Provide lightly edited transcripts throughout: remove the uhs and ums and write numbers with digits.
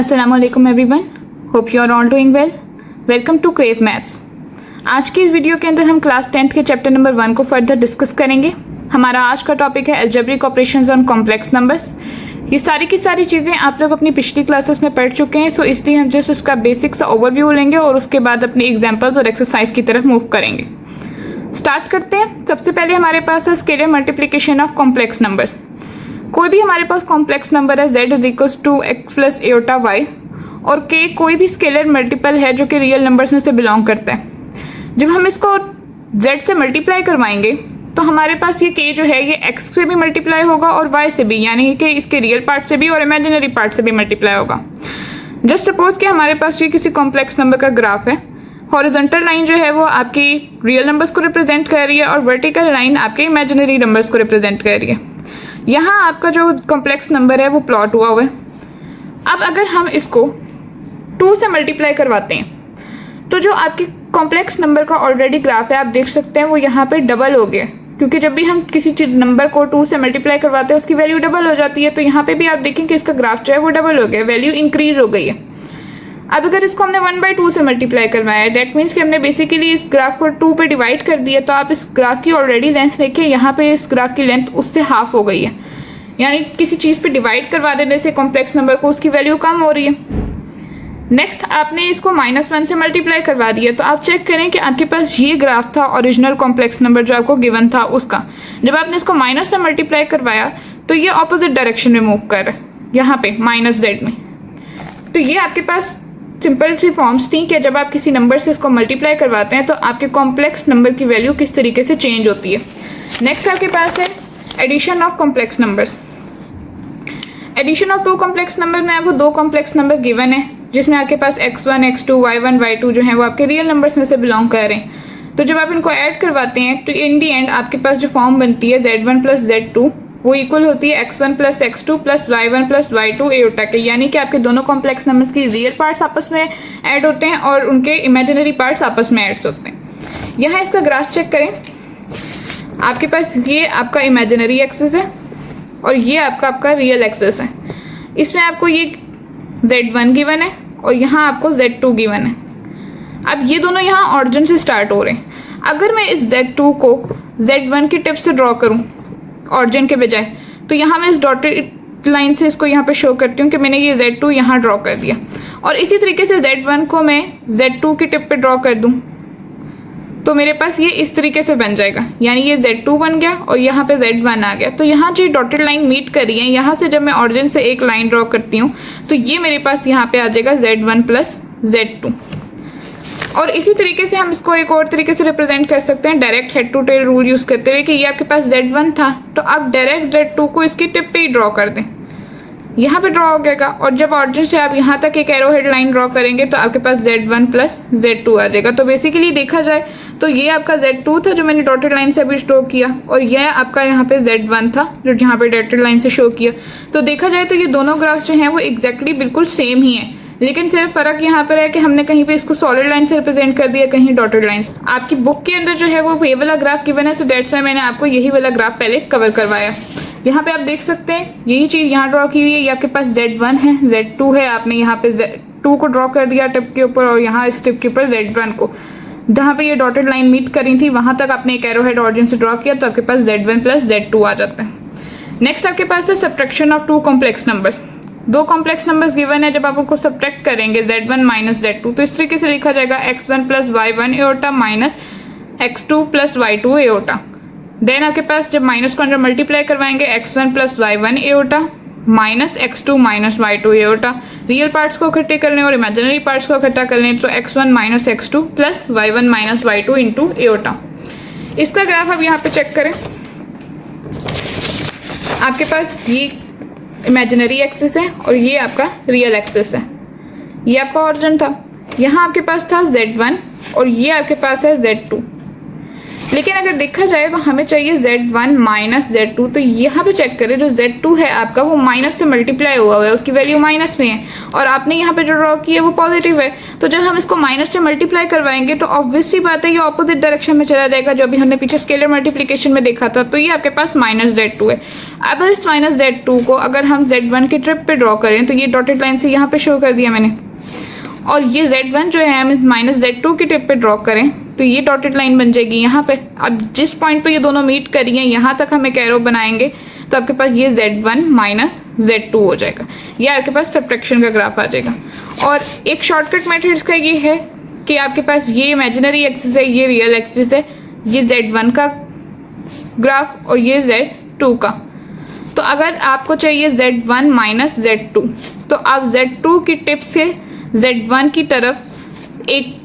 अस्सलाम वालेकुम everyone, hope you are all doing well. Welcome to Crave Maths. आज की इस वीडियो के अंदर हम क्लास 10th के चैप्टर नंबर 1 को फर्दर डिस्कस करेंगे। हमारा आज का टॉपिक है algebraic operations on complex numbers. ये सारी की सारी चीज़ें आप लोग अपनी पिछली क्लासेस में पढ़ चुके हैं, सो इसलिए हम जस्ट उसका बेसिक सा ओवरव्यू लेंगे और उसके बाद अपनी एग्जाम्पल्स और एक्सरसाइज की तरफ मूव करेंगे। स्टार्ट करते हैं। सबसे पहले हमारे पास है scalar multiplication of complex numbers. कोई भी हमारे पास कॉम्प्लेक्स नंबर है z is equal to x plus iota y और k कोई भी स्केलर मल्टीपल है जो कि रियल नंबर्स में से बिलोंग करता है। जब हम इसको z से मल्टीप्लाई करवाएंगे तो हमारे पास ये k जो है ये x से भी मल्टीप्लाई होगा और y से भी, यानी कि इसके रियल पार्ट से भी और इमेजिनरी पार्ट से भी मल्टीप्लाई होगा। जस्ट सपोज कि हमारे पास ये किसी कॉम्प्लेक्स नंबर का ग्राफ है। हॉरिजॉन्टल लाइन जो है वो आपकी रियल नंबर्स को रिप्रेजेंट कर रही है और वर्टिकल लाइन आपके इमेजिनरी नंबर्स को रिप्रेजेंट कर रही है। यहाँ आपका जो कॉम्प्लेक्स नंबर है वो प्लॉट हुआ हुआ है। अब अगर हम इसको 2 से मल्टीप्लाई करवाते हैं तो जो आपकी कॉम्प्लेक्स नंबर का ऑलरेडी ग्राफ है आप देख सकते हैं वो यहाँ पे डबल हो गया, क्योंकि जब भी हम किसी नंबर को 2 से मल्टीप्लाई करवाते हैं उसकी वैल्यू डबल हो जाती है। तो यहाँ पे भी आप देखें कि इसका ग्राफ जो है वो डबल हो गया, वैल्यू इंक्रीज हो गई है। अब अगर इसको हमने 1/2 से मल्टीप्लाई करवाया, दैट मीन्स कि हमने बेसिकली इस ग्राफ को 2 पे डिवाइड कर दिया। तो आप इस ग्राफ की ऑलरेडी लेंथ देखिए, यहाँ पे इस ग्राफ की लेंथ उससे हाफ हो गई है, यानी किसी चीज़ पे डिवाइड करवा देने से कॉम्प्लेक्स नंबर को उसकी वैल्यू कम हो रही है। नेक्स्ट आपने इसको -1 से मल्टीप्लाई करवा दिया, तो आप चेक करें कि आपके पास ये ग्राफ था ओरिजिनल कॉम्प्लेक्स नंबर जो आपको गिवन था उसका। जब आपने इसको माइनस से मल्टीप्लाई करवाया तो ये ऑपोजिट डायरेक्शन में मूव कर रहा है, यहाँ पे -z में। तो ये आपके पास सिंपल सी फॉर्म्स थी कि जब आप किसी नंबर से इसको मल्टीप्लाई करवाते हैं तो आपके कॉम्प्लेक्स नंबर की वैल्यू किस तरीके से चेंज होती है। नेक्स्ट आपके पास है addition of complex numbers. Addition of 2 complex number में आपको 2 कॉम्प्लेक्स नंबर गिवन है, जिसमें आपके पास x1, x2, y1, y2 जो है वो आपके रियल नंबर्स में से बिलोंग कर रहे हैं। तो जब आप इनको ऐड करवाते हैं तो इन दी एंड आपके पास जो फॉर्म बनती है z1 प्लस z2 वो इक्वल होती है x1 plus x2 plus y1 plus y2 एटा के, यानी कि आपके दोनों कॉम्प्लेक्स नंबर्स की रियल पार्ट्स आपस में ऐड होते हैं और उनके इमेजिनरी पार्ट्स आपस में ऐड होते हैं। यहाँ इसका ग्राफ चेक करें। आपके पास ये आपका इमेजिनरी एक्सिस है और ये आपका रियल एक्सिस है। इसमें आपको ये z1 गिवन है और यहाँ आपको z2 गिवन है। अब ये दोनों यहाँ ऑरिजिन से स्टार्ट हो रहे हैं। अगर मैं इस z2 को z1 की टिप से ड्रॉ करूँ ऑरिजिन के बजाय, तो यहाँ मैं इस डॉटेड लाइन से इसको यहाँ पे शो करती हूँ कि मैंने ये z2 यहाँ ड्रॉ कर दिया। और इसी तरीके से z1 को मैं z2 की टिप पे ड्रॉ कर दूँ तो मेरे पास ये इस तरीके से बन जाएगा, यानी ये z2 बन गया और यहाँ पे z1 आ गया। तो यहाँ जो डॉटेड लाइन मीट करी है, यहाँ से जब मैं ऑरिजिन से एक लाइन ड्रॉ करती हूँ तो ये मेरे पास यहाँ पे आ जाएगा z1 प्लस z2। और इसी तरीके से हम इसको एक और तरीके से रिप्रेजेंट कर सकते हैं direct head to tail rule use करते हुए कि ये आपके पास z1 था तो आप डायरेक्ट z2 को इसकी टिप पे ही ड्रॉ कर दें, यहाँ पे ड्रॉ हो जाएगा। और जब ऑरिजिन से आप यहाँ तक एक एरो हेड लाइन ड्रॉ करेंगे तो आपके पास z1 प्लस z2 आ जाएगा। तो बेसिकली देखा जाए तो ये आपका z2 था जो मैंने डॉटेड लाइन से अभी शो किया और यह आपका यहाँ पे z1 था जो यहाँ पे डॉटेड लाइन से शो किया। तो देखा जाए तो ये दोनों ग्राफ्स जो हैं वो एग्जैक्टली बिल्कुल सेम ही हैं, लेकिन सिर्फ फ़र्क यहाँ पर है कि हमने कहीं पे इसको सॉलिड लाइन से रिप्रेजेंट कर दिया, कहीं डॉटेड लाइन। आपकी बुक के अंदर जो है वो ये वाला ग्राफ गिवन है, सो दैट्स व्हाई मैंने आपको यही वाला ग्राफ पहले कवर करवाया। यहाँ पे आप देख सकते हैं यही चीज़ यहाँ ड्रॉ की हुई है। ये आपके पास z1 है, z2 है, आपने यहाँ पे z2 को ड्रॉ कर दिया टिप के ऊपर और यहाँ इस टिप के ऊपर z1 को, जहाँ पे ये डॉटेड लाइन मीट करी थी वहाँ तक आपने एक एरो हेड ऑरिजिन से ड्रॉ किया तो आपके पास z1 प्लस z2 आ जाता है। नेक्स्ट आपके पास है subtraction of 2 complex numbers. 2 complex numbers given है, जब आप उनको सब्ट्रैक्ट करेंगे z1 माइनस z2 तो इस तरीके से लिखा जाएगा x1 प्लस y1 एटा माइनस x2 प्लस y2 एटा। देन आपके पास जब माइनस को अंदर मल्टीप्लाई करवाएंगे x1 प्लस y1 एटा माइनस x2 माइनस y2 एटा। रियल पार्ट्स को इकट्ठे कर लें और इमेजिनरी पार्ट्स को इकट्ठा कर लें तो x1 minus x2 plus y1 minus y2 into एटा। इसका ग्राफ अब यहाँ पे चेक करें। आपके पास ये इमेजिनरी एक्सिस है और ये आपका रियल एक्सिस है। ये आपका ऑरिजिन था, यहाँ आपके पास था z1 और ये आपके पास है z2। लेकिन अगर देखा जाए तो हमें चाहिए Z1 माइनस Z2। तो यहाँ पे चेक करें, जो Z2 है आपका वो माइनस से मल्टीप्लाई हुआ है, उसकी वैल्यू माइनस में है, और आपने यहाँ पे जो ड्रॉ की है वो पॉजिटिव है। तो जब हम इसको माइनस से मल्टीप्लाई करवाएंगे तो ऑब्वियसली बात है ये ऑपोजिट डायरेक्शन में चला जाएगा, जो अभी हमने पीछे स्केलर मल्टीप्लिकेशन में देखा था। तो ये आपके पास माइनस Z2 है। अब इस माइनस Z2 को अगर हम Z1 की ट्रिप पे ड्रॉ करें, तो ये डॉटेड लाइन से यहाँ पे शो कर दिया मैंने, और ये Z1 जो है हम इस माइनस Z2 की ट्रिप पे ड्रॉ करें तो ये डॉटेड लाइन बन जाएगी यहाँ पे। अब जिस पॉइंट पे ये दोनों मीट कर रही हैं यहाँ तक हम एक एरो बनाएंगे, तो आपके पास ये Z1 माइनस Z2 हो जाएगा। ये आपके पास सब्ट्रैक्शन का ग्राफ आ जाएगा। और एक शॉर्टकट मेथड इसका ये है कि आपके पास ये इमेजिनरी एक्सिस है, ये रियल एक्सिस है, ये Z1 का ग्राफ और ये Z2 का। तो अगर आपको चाहिए Z1 माइनस Z2, तो आप Z2 की टिप से Z1 की तरफ एक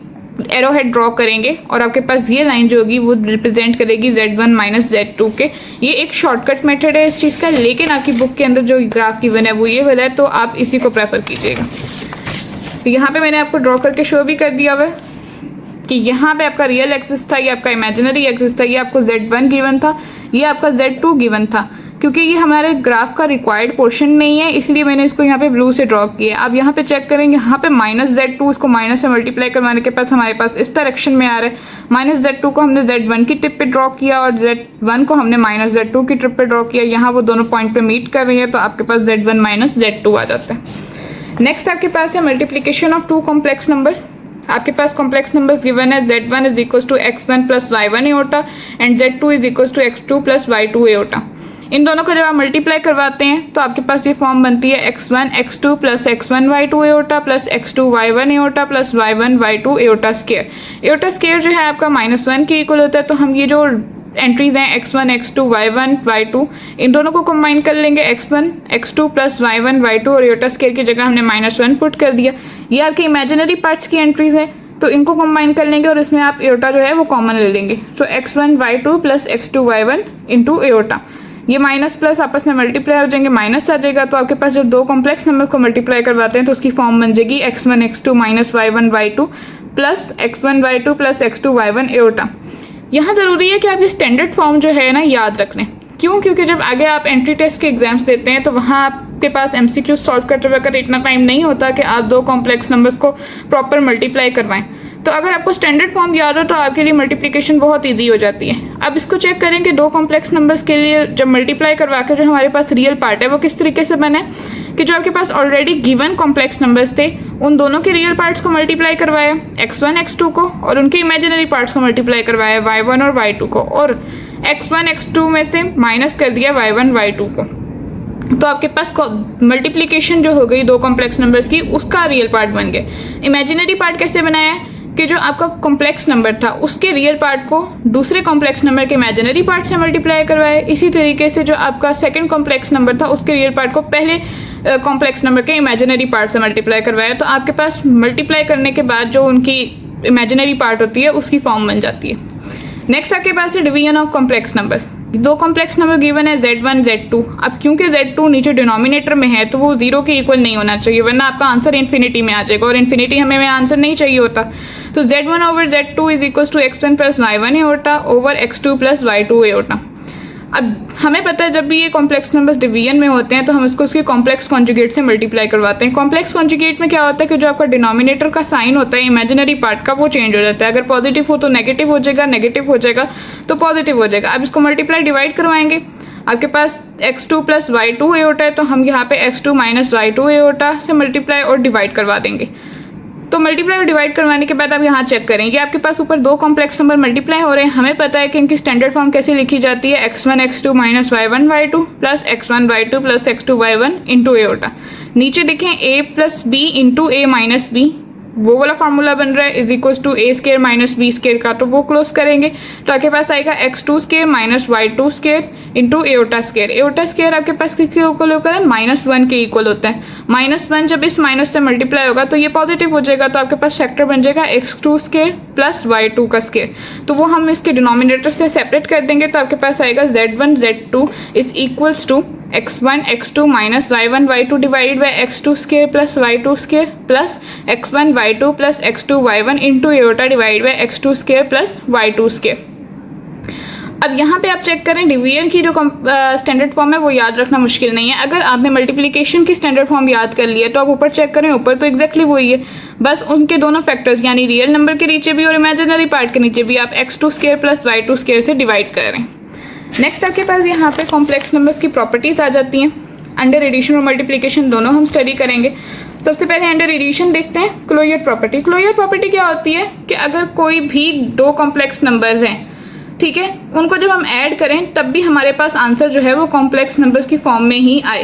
एरो हेड ड्रॉ करेंगे और आपके पास ये लाइन जो होगी वो रिप्रेजेंट करेगी Z1 माइनस Z2 के। ये एक शॉर्टकट मेथड है इस चीज़ का, लेकिन आपकी बुक के अंदर जो ग्राफ गिवन है वो ये वाला है, तो आप इसी को प्रेफर कीजिएगा। तो यहाँ पे मैंने आपको ड्रॉ करके शो भी कर दिया हुआ है कि यहाँ पे आपका रियल एक्सिस था, ये आपका इमेजिनरी एक्सिस था, ये आपको Z1 गिवन था, ये आपका Z2 गिवन था। क्योंकि ये हमारे ग्राफ का रिक्वायर्ड पोर्शन नहीं है, इसलिए मैंने इसको यहाँ पे ब्लू से ड्रॉ किया। अब यहाँ पे चेक करेंगे, यहाँ पे माइनस Z2, इसको माइनस से मल्टीप्लाई करवाने के बाद हमारे पास इस डायरेक्शन में आ रहा है। माइनस Z2 को हमने Z1 की टिप पे ड्रॉ किया और Z1 को हमने माइनस Z2 की ट्रिप पे ड्रॉ किया। यहाँ वो दोनों पॉइंट पे मीट कर रही है, तो आपके पास Z1 माइनस Z2 आ जाता है। नेक्स्ट आपके पास है multiplication of two complex numbers. आपके पास कॉम्प्लेक्स नंबर्स गिवन है Z1 is equal to x1 plus y1 iota and Z2 is equal to x2 plus y2 iota. इन दोनों को जब आप मल्टीप्लाई करवाते हैं तो आपके पास ये फॉर्म बनती है x1 x2 plus x1 y2 aorta plus x2 y1 aorta plus y1 y2 aorta square. Iota square जो है आपका -1 के इक्वल होता है। तो हम ये जो एंट्रीज हैं x1 x2 y1 y2, इन दोनों को कंबाइन कर लेंगे, x1 x2 plus y1 y2, और एओटा स्केयर की जगह हमने -1 पुट कर दिया। ये आपके इमेजिनरी पार्ट्स की एंट्रीज है, तो इनको कंबाइन कर लेंगे और इसमें आप एओटा जो है वो कॉमन ले लेंगे। तो x1 y2 plus x2 y1 into aorta, ये माइनस प्लस आपस में मल्टीप्लाई हो जाएंगे, माइनस आ जाएगा। तो आपके पास जब दो कॉम्प्लेक्स नंबर को मल्टीप्लाई करवाते हैं तो उसकी फॉर्म बन जाएगी x1 x2 minus y1 y2 plus x1 y2 plus x2 y1 aorta. यहाँ ज़रूरी है कि आप ये स्टैंडर्ड फॉर्म जो है ना याद रख लें। क्यों? क्योंकि जब आगे आप एंट्री टेस्ट के एग्जाम्स देते हैं तो वहाँ आपके पास MCQ सॉल्व करते वक्त इतना टाइम नहीं होता कि आप दो कॉम्प्लेक्स नंबर्स को प्रॉपर मल्टीप्लाई करवाएं। तो अगर आपको स्टैंडर्ड फॉर्म याद हो तो आपके लिए मल्टीप्लिकेशन बहुत ईजी हो जाती है। अब इसको चेक करें कि दो कॉम्प्लेक्स नंबर्स के लिए जब मल्टीप्लाई करवा के जो हमारे पास रियल पार्ट है वो किस तरीके से बने, कि जो आपके पास ऑलरेडी गिवन कॉम्प्लेक्स नंबर्स थे उन दोनों के रियल पार्ट्स को मल्टीप्लाई करवाया x1 x2 को, और उनके इमेजिनरी पार्ट्स को मल्टीप्लाई करवाया y1 और y2 को, और x1 x2 में से माइनस कर दिया y1 y2 को। तो आपके पास मल्टीप्लिकेशन जो हो गई दो कॉम्प्लेक्स नंबर्स की, उसका रियल पार्ट बन गया। इमेजिनरी पार्ट कैसे बनाया है कि जो आपका कॉम्प्लेक्स नंबर था उसके रियल पार्ट को दूसरे कॉम्प्लेक्स नंबर के इमेजिनरी पार्ट से मल्टीप्लाई करवाए। इसी तरीके से जो आपका सेकंड कॉम्प्लेक्स नंबर था उसके रियल पार्ट को पहले कॉम्प्लेक्स नंबर के इमेजिनरी पार्ट से मल्टीप्लाई करवाया। तो आपके पास मल्टीप्लाई करने के बाद जो उनकी इमेजिनरी पार्ट होती है उसकी फॉर्म बन जाती है। नेक्स्ट आपके पास है डिवीजन ऑफ कॉम्प्लेक्स नंबर्स। दो कॉम्प्लेक्स नंबर गिवन है Z1 Z2। अब क्योंकि Z2 नीचे डिनोमिनेटर में है तो वो 0 के इक्वल नहीं होना चाहिए, वरना आपका आंसर इन्फिनिटी में आ जाएगा, और इन्फिनिटी हमें आंसर नहीं चाहिए होता। तो Z1 over Z2 is equal to x1 plus y1 iota over x2 plus y2 iota. अब हमें पता है जब भी ये कॉम्प्लेक्स नंबर्स डिवीजन में होते हैं तो हम इसको उसके कॉम्प्लेक्स कॉन्जुगेट से मल्टीप्लाई करवाते हैं। कॉम्प्लेक्स कॉन्जुगेट में क्या होता है कि जो आपका डिनोमिनेटर का साइन होता है इमेजिनरी पार्ट का वो चेंज हो जाता है। अगर पॉजिटिव हो तो नेगेटिव हो जाएगा, नेगेटिव हो जाएगा तो पॉजिटिव हो जाएगा। अब इसको मल्टीप्लाई डिवाइड करवाएंगे। आपके पास x2 प्लस y2 एओटा है तो हम यहाँ पे x2 माइनस y2 एओटा से मल्टीप्लाई और डिवाइड करवा देंगे। तो मल्टीप्लाई और डिवाइड करवाने के बाद आप यहाँ चेक करेंगे आपके पास ऊपर दो कॉम्प्लेक्स नंबर मल्टीप्लाई हो रहे हैं। हमें पता है कि इनकी स्टैंडर्ड फॉर्म कैसे लिखी जाती है, x1 x2 minus y1 y2 plus x1 y2 plus x2 y1 into iota. नीचे देखें a plus B into A minus b, वो वाला फार्मूला बन रहा है, is equal to A square minus B square का, तो वो क्लोज करेंगे तो आपके पास आएगा x2 square minus y2 square into aorta square. Iota square आपके पास किसके इक्वल होता है, -1 के इक्वल होता है। -1 जब इस माइनस से मल्टीप्लाई होगा तो ये पॉजिटिव हो जाएगा, तो आपके पास फैक्टर बन जाएगा x2 स्केयर प्लस y2 का स्केयर। तो वो हम इसके डिनोमिनेटर से सेपरेट कर देंगे तो आपके पास आएगा Z1 Z2 is equals to x1 x2 minus y1 y2 divided by x2 square plus y2 square plus x1 y2 plus x2 y1 into iota divide by x2 square plus y2 square. अब यहाँ पे आप check करें, division की जो standard form है वो याद रखना मुश्किल नहीं है। अगर आपने मल्टीप्लिकेशन की स्टैंडर्ड फॉर्म याद कर लिया तो आप ऊपर चेक करें, ऊपर तो एग्जैक्टली वही है, बस उनके दोनों फैक्टर्स यानी रियल नंबर के नीचे भी और इमेजिनरी पार्ट के नीचे भी आप x2 square plus y2 square से डिवाइड कर रहे हैं। नेक्स्ट आपके पास यहाँ पे कॉम्प्लेक्स नंबर्स की प्रॉपर्टीज आ जाती हैं। अंडर एडिशन और मल्टीप्लिकेशन दोनों हम स्टडी करेंगे। सबसे पहले अंडर एडिशन देखते हैं, क्लोजर प्रॉपर्टी। क्लोजर प्रॉपर्टी क्या होती है कि अगर कोई भी दो कॉम्प्लेक्स नंबर्स हैं, ठीक है, उनको जब हम ऐड करें तब भी हमारे पास आंसर जो है वो कॉम्प्लेक्स नंबर्स की फॉर्म में ही आए,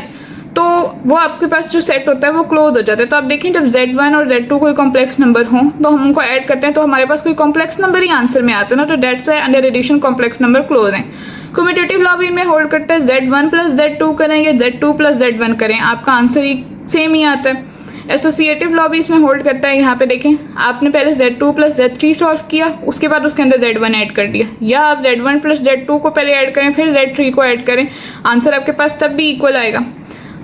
तो वो आपके पास जो सेट होता है वो क्लोज हो जाता है। तो आप देखें जब Z1 और Z2 कोई कॉम्प्लेक्स नंबर हो तो हम उनको ऐड करते हैं तो हमारे पास कोई कॉम्प्लेक्स नंबर ही आंसर में आता है ना, तो that's why under addition complex number closed हैं। कम्यूटेटिव लॉ भी इनमें होल्ड करता है, Z1 प्लस Z2 करें या Z2 प्लस Z1 करें, आपका आंसर ही सेम ही आता है। एसोसिएटिव लॉ भी इसमें होल्ड करता है। यहाँ पे देखें, आपने पहले Z2 प्लस Z3 सॉल्व किया, उसके बाद उसके अंदर Z1 ऐड कर दिया, या आप Z1 प्लस Z2 को पहले ऐड करें फिर Z3 को ऐड करें, आंसर आपके पास तब भी इक्वल आएगा।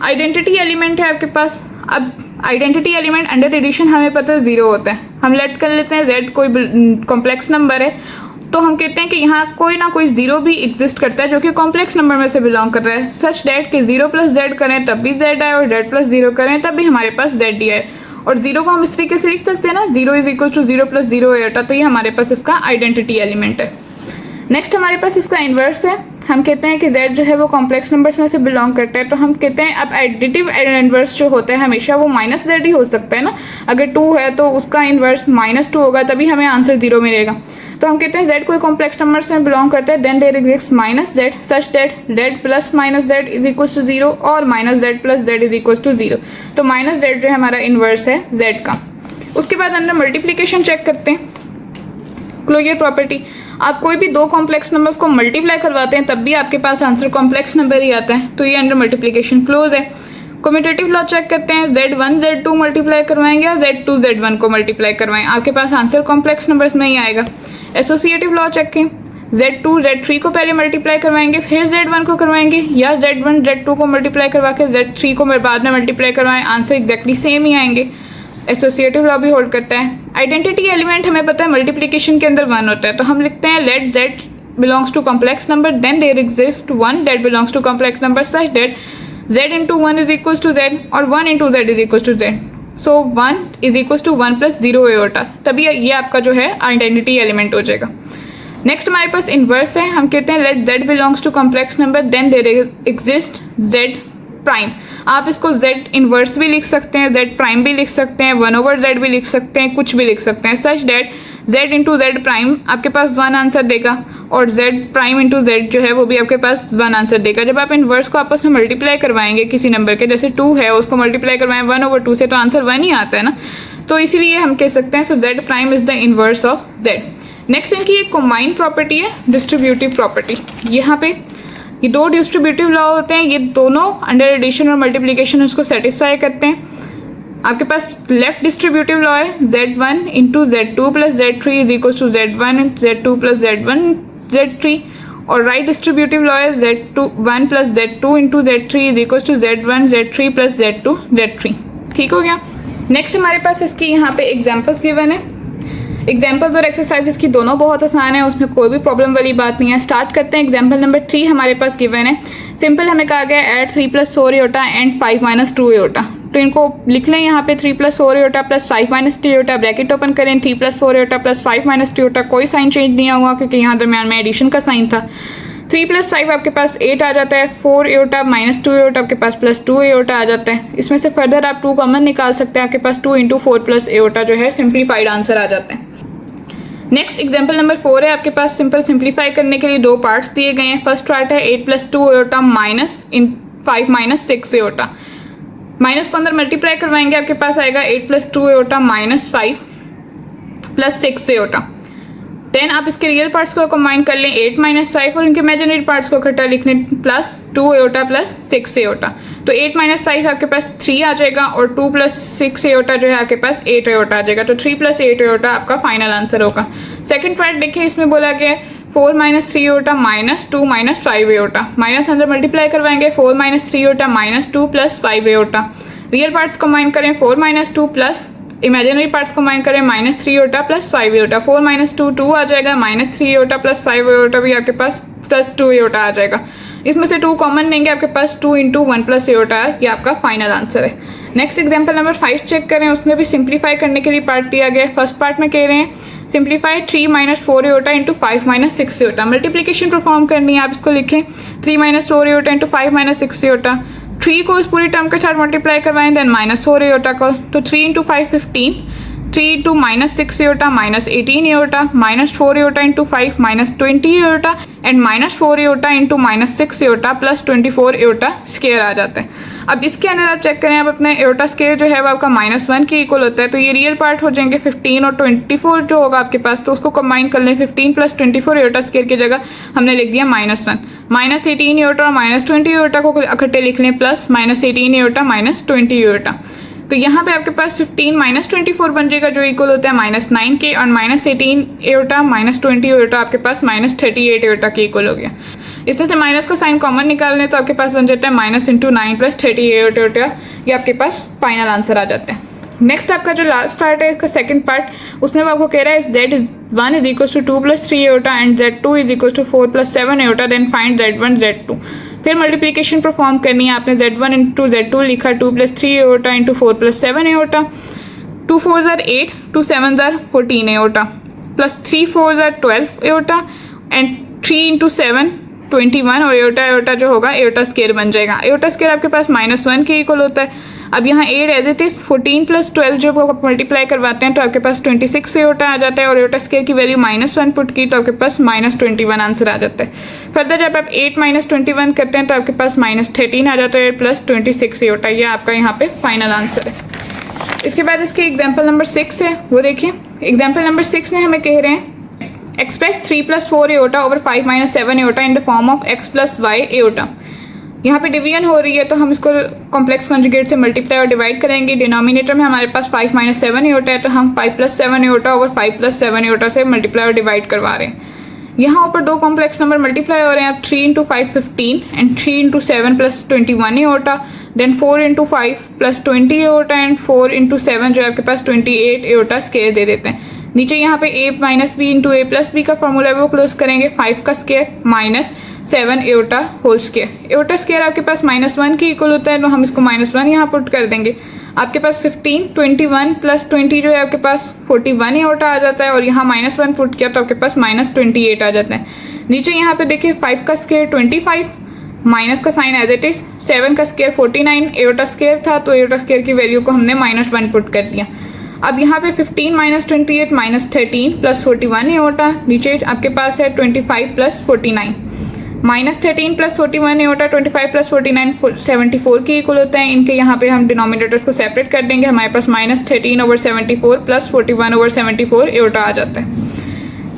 आइडेंटिटी एलिमेंट है आपके पास। अब आइडेंटिटी एलिमेंट अंडर एडिशन हमें पता है 0 होता है। हम लेट कर लेते हैं Z कोई कॉम्प्लेक्स नंबर है, तो हम कहते हैं कि यहाँ कोई ना कोई 0 भी एग्जिस्ट करता है जो कि कॉम्प्लेक्स नंबर में से बिलोंग कर रहा है, सच डैट कि 0 प्लस Z करें तब भी Z आए और Z प्लस 0 करें तब भी हमारे पास Z ही आए। और 0 को हम इस तरीके से लिख सकते हैं ना, 0 इज इक्वल टू 0 प्लस 0 एटा, तो ये हमारे पास इसका आइडेंटिटी एलिमेंट है। नेक्स्ट हमारे पास इसका इन्वर्स है। हम कहते हैं कि Z जो है वो कॉम्प्लेक्स नंबर्स में से बिलोंग करता है, तो हम कहते हैं अब एडिटिव इन्वर्स जो होता है हमेशा वो माइनस Z ही हो सकता है ना। अगर 2 है तो उसका इन्वर्स -2 होगा, तभी हमें आंसर 0 मिलेगा। तो हम कहते हैं Z कोई कॉम्प्लेक्स नंबर से बिलोंग करता है, then there exist -Z such that Z plus -Z is equal to 0 और -Z plus Z is equal to 0। तो -Z जो है हमारा इन्वर्स है Z का। उसके बाद अंदर मल्टीप्लिकेशन चेक करते हैं, क्लोजर प्रॉपर्टी। आप कोई भी दो कॉम्प्लेक्स नंबर्स को मल्टीप्लाई करवाते हैं तब भी आपके पास आंसर कॉम्प्लेक्स नंबर ही आता है, तो ये अंडर मल्टीप्लिकेशन क्लोज है। कम्यूटेटिव लॉ चेक करते हैं, Z1 Z2 मल्टीप्लाई करवाएंगे या Z2 Z1 को मल्टीप्लाई करवाएं, आपके पास आंसर कॉम्प्लेक्स नंबर्स में ही आएगा। एसोसिएटिव लॉ चेक करें, Z2 Z3 को पहले मल्टीप्लाई करवाएंगे फिर Z1 को करवाएंगे, या Z1 Z2 को मल्टीप्लाई करवा के Z3 को बाद में मल्टीप्लाई करवाएं, आंसर एग्जैक्टली सेम ही आएंगे। एसोसिएटिव लॉ भी होल्ड करता है। आइडेंटिटी एलिमेंट हमें पता है मल्टीप्लिकेशन के अंदर 1 होता है, तो हम लिखते हैं let Z belongs to complex number then there exist 1 that belongs to complex number such that Z into 1 is equals to Z और 1 into Z is equals to Z. So 1 is equals to 1 plus 0 एटा, तभी ये आपका जो है identity element हो जाएगा। Next हमारे पास inverse है। हम कहते हैं let Z belongs to complex number then there exist Z prime. आप इसको Z इन्वर्स भी लिख सकते हैं, Z प्राइम भी लिख सकते हैं, 1/Z भी लिख सकते हैं, कुछ भी लिख सकते हैं, such that Z into Z prime आपके पास 1 आंसर देगा और Z प्राइम इंटू Z जो है वो भी आपके पास 1 आंसर देगा। जब आप इन्वर्स को आपस में मल्टीप्लाई करवाएंगे किसी नंबर के, जैसे 2 है उसको मल्टीप्लाई करवाएं 1/2 से, तो आंसर 1 ही आता है ना, तो इसीलिए हम कह सकते हैं सो Z prime is the inverse of Z। Next इनकी एक कंबाइंड प्रॉपर्टी है डिस्ट्रीब्यूटिव प्रॉपर्टी। यहाँ पे ये दो डिस्ट्रीब्यूटिव लॉ होते हैं, ये दोनों अंडर एडिशन और मल्टीप्लिकेशन उसको सेटिस्फाई करते हैं। आपके पास लेफ्ट डिस्ट्रीब्यूटिव लॉ है Z1 into Z2 plus Z3 is equal to Z1 Z2 plus Z1 Z3, और राइट डिस्ट्रीब्यूटिव लॉ है Z1 plus Z2 into Z3 is equal to Z1 Z3 plus Z2 Z3। ठीक हो गया। Next हमारे पास इसकी यहाँ पे एग्जाम्पल्स गिवन है। एग्जाम्पल्स और एक्सरसाइजेस की दोनों बहुत आसान है, उसमें कोई भी प्रॉब्लम वाली बात नहीं है। स्टार्ट करते हैं। एग्जाम्पल नंबर 3 हमारे पास गिवन है। सिंपल हमें कहा गया add 3 plus 4 Etah and 5 minus 2 एटा, तो इनको लिख लें यहाँ पे 3 प्लस 4 एटा प्लस 5 माइनस 2 एटा, ब्रैकेट ओपन करें, 3 प्लस 4 एटा प्लस 5 माइनस 2 एटा, कोई साइन चेंज नहीं हुआ क्योंकि यहाँ दरम्यान में एडिशन का साइन था। 3 प्लस 5 आपके पास 8 आ जाता है, 4 एटा माइनस 2 एटा आपके पास प्लस 2 एटा आ जाता है। इसमें से फर्दर आप 2 कॉमन निकाल सकते हैं, आपके पास 2 इंटू 4 प्लस एटा जो है सिंप्लीफाइड आंसर आ जाता है। नेक्स्ट एग्जाम्पल नंबर 4 है। आपके पास सिंपल सिंप्लीफाई करने के लिए 2 पार्ट्स दिए गए हैं। फर्स्ट पार्ट है 8 प्लस 2 एटा माइनस 5 माइनस 6 एटा, माइनस को अंदर मल्टीप्लाई करवाएंगे, आपके पास आएगा 8 प्लस 2 एटा माइनस 5 प्लस 6 एटा। देन आप इसके रियल पार्ट्स को कंबाइन कर लें 8 माइनस 5 और इनके इमेजिनरी पार्ट्स को इकट्ठा लिखने प्लस 2 एटा प्लस 6 एटा, तो 8 माइनस 5 आपके पास 3 आ जाएगा और 2 प्लस 6 एटा जो है आपके पास 8 एटा आ जाएगा, तो 3 प्लस 8 एटा आपका फाइनल आंसर होगा। सेकंड पार्ट देखिए, इसमें बोला गया है 4 माइनस 3 एटा माइनस 2 माइनस 5 एटा, माइनस अंदर मल्टीप्लाई करवाएंगे 4 माइनस 3 एटा माइनस 2 प्लस 5 एटा। रियल पार्ट्स कंबाइन करें 4 minus 2 plus imaginary parts combine करें माइनस 3 एटा प्लस 5 एटा, 4 माइनस 2 2 आ जाएगा, माइनस 3 एटा प्लस 5 एटा भी आपके पास प्लस 2 एओटा आ जाएगा। इसमें से 2 कॉमन लेंगे, आपके पास 2 इंटू 1 प्लस एओटा है, ये आपका फाइनल आंसर है। नेक्स्ट एग्जाम्पल नंबर 5 चेक करें, उसमें भी सिंप्लीफाई करने के लिए पार्ट दिया गया है। फर्स्ट पार्ट में कह रहे हैं simplify 3 minus 4 iota into 5 minus 6 aorta. Multiplication perform करनी है, आप इसको लिखें 3 minus 4 iota into 5 minus 6 aorta. 3 को इस पूरी टर्म के साथ मल्टीप्लाई करवाएं, देन माइनस 4 एओटा को, तो 3 into 5 15, 3 into minus 6 iota minus 18 iota, minus 4 iota into 5 minus 20 iota and minus 4 iota into minus 6 iota plus 24 iota square आ जाता है। अब इसके अंदर आप चेक करें, आप अपने एओटा स्केयर जो है वो आपका -1 के इक्वल होता है, तो ये रियल पार्ट हो जाएंगे 15 और 24 जो होगा आपके पास, तो उसको कंबाइन कर लें। 15 प्लस 24 एओटा स्केयर की जगह हमने लिख दिया -1, माइनस 18 एओटा और माइनस 20 एओटा को इकट्ठे लिख लें, plus minus 18 iota minus 20 aorta. तो यहाँ पे आपके पास 15 माइनस 24 बन जाएगा जो इक्वल होता है -9 के, और माइनस 18 एओटा माइनस 20 एओटा आपके पास माइनस 38 एओटा के इक्वल हो गया। इस तरह से माइनस का साइन कॉमन निकालने तो आपके पास बन जाता है माइनस इंटू 9 प्लस 38 एओटा, ये आपके पास फाइनल आंसर आ जाता है। नेक्स्ट आपका जो लास्ट पार्ट है, इसका सेकंड पार्ट, उसमें वो आपको कह रहा है Z1 is equal to 2 plus 3 iota and Z2 is equal to 4 plus 7 iota, then find Z1 Z2। फिर मल्टीप्लिकेशन परफॉर्म करनी है, आपने Z1 इंटू Z2 लिखा 2 plus 3 iota into 4 plus 7 iota, 2 4 ज़ार 8, 2 7 ज़ार 14 एओटा, प्लस 3 4 ज़ार 12 एओटा एंड 3 इंटू 7 21, और aorta aorta जो होगा एओटा स्केयर बन जाएगा। एओटा स्केयर आपके पास -1 के इक्वल होता है। अब यहाँ 8 एज इट इज़, 14 प्लस 12 जब आप मल्टीप्लाई करवाते हैं तो आपके पास 26 एओटा आ जाता है, और एओटा स्केयर की वैल्यू -1 पुट की तो आपके पास -21 आंसर आ जाता है। फर्दर जब आप 8 माइनस 21 करते हैं तो आपके पास -13 आ जाता है प्लस 26 एओटा, ये आपका यहाँ पे फाइनल आंसर है। इसके बाद इसके एग्जाम्पल नंबर 6 है, वो देखिए। एग्जाम्पल नंबर 6 में हमें कह रहे हैं express 3 plus 4 iota over 5 minus 7 iota in the form of x plus y iota. यहाँ पे डिवीजन हो रही है तो हम इसको कॉम्प्लेक्स कॉन्जुगेट से मल्टीप्लाई और डिवाइड करेंगे। डिनोमिनेटर में हमारे पास 5 माइनस 7 एओटा है, तो हम 5 plus 7 aorta over 5 plus 7 aorta से मल्टीप्लाई और डिवाइड करवा रहे हैं। यहाँ ऊपर 2 कॉम्प्लेक्स नंबर मल्टीप्लाई हो रहे हैं, अब 3 into 5 15 and 3 into 7 plus 21 iota, then 4 into 5 plus 20 iota and 4 into 7 जो है आपके पास 28 एओटा स्केयर दे देते हैं। नीचे यहाँ पे a minus b into a plus b का फॉर्मूला है वो क्लोज करेंगे, 5 का square minus 7 iota whole square. Iota square आपके पास -1 के इक्वल होता है, तो हम इसको -1 यहाँ पुट कर देंगे। आपके पास 15 21 प्लस 20 जो है आपके पास 41 एओटा आ जाता है, और यहाँ -1 पुट किया तो आपके पास -28 आ जाता है। नीचे यहाँ पे देखिए 5 का स्केयर 25, माइनस का साइन एज इट इज, 7 का स्केयर 49 एओटा स्केयर था, तो एओटा स्केयर की वैल्यू को हमने -1 पुट कर दिया। अब यहाँ पे 15 माइनस 28 माइनस 13 प्लस 41 एओटा, नीचे आपके पास है 25 plus 49, minus 13 plus 41 aorta 25 plus 49 74 के इक्वल होता है। इनके यहाँ पे हम डिनोमिनेटर्स को सेपरेट कर देंगे, हमारे पास -13 ओवर 74 प्लस 41 ओवर 74 एओटा आ जाता है।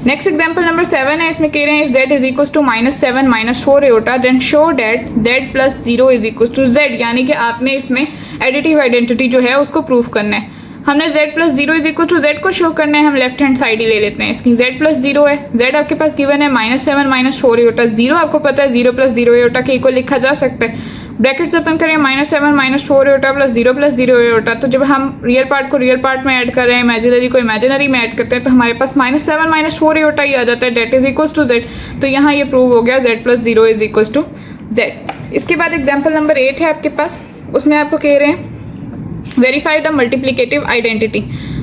नेक्स्ट एग्जाम्पल नंबर 7 है, इसमें कह रहे हैं if z is equal to -7 minus 4 iota then show that z plus 0 is equal to z, यानी कि आपने इसमें एडिटिव आइडेंटिटी जो है उसको प्रूव करना है। हमने z plus 0 is equal to z को शो करना है, हम लेफ्ट हैंड साइड ही ले लेते हैं इसकी। z प्लस 0 है, z आपके पास गिवन है -7 माइनस 4 एओटा, 0 आपको पता है 0 प्लस 0 एओटा के इक्वल लिखा जा सकता है। ब्रैकेट्स ओपन करें, -7 minus 4 iota plus 0 plus 0 aorta, तो जब हम रियल पार्ट को रियल पार्ट में ऐड कर रहे हैं, इमेजिनरी को इमेजिनरी में ऐड करते हैं, तो हमारे पास -7 माइनस 4 एओटा ही आ जाता है, that is equal to z। तो यहाँ ये प्रूव हो गया z plus 0 is equal to z। इसके बाद एग्जाम्पल नंबर 8 है आपके पास, उसमें आपको कह रहे हैं verify the multiplicative identity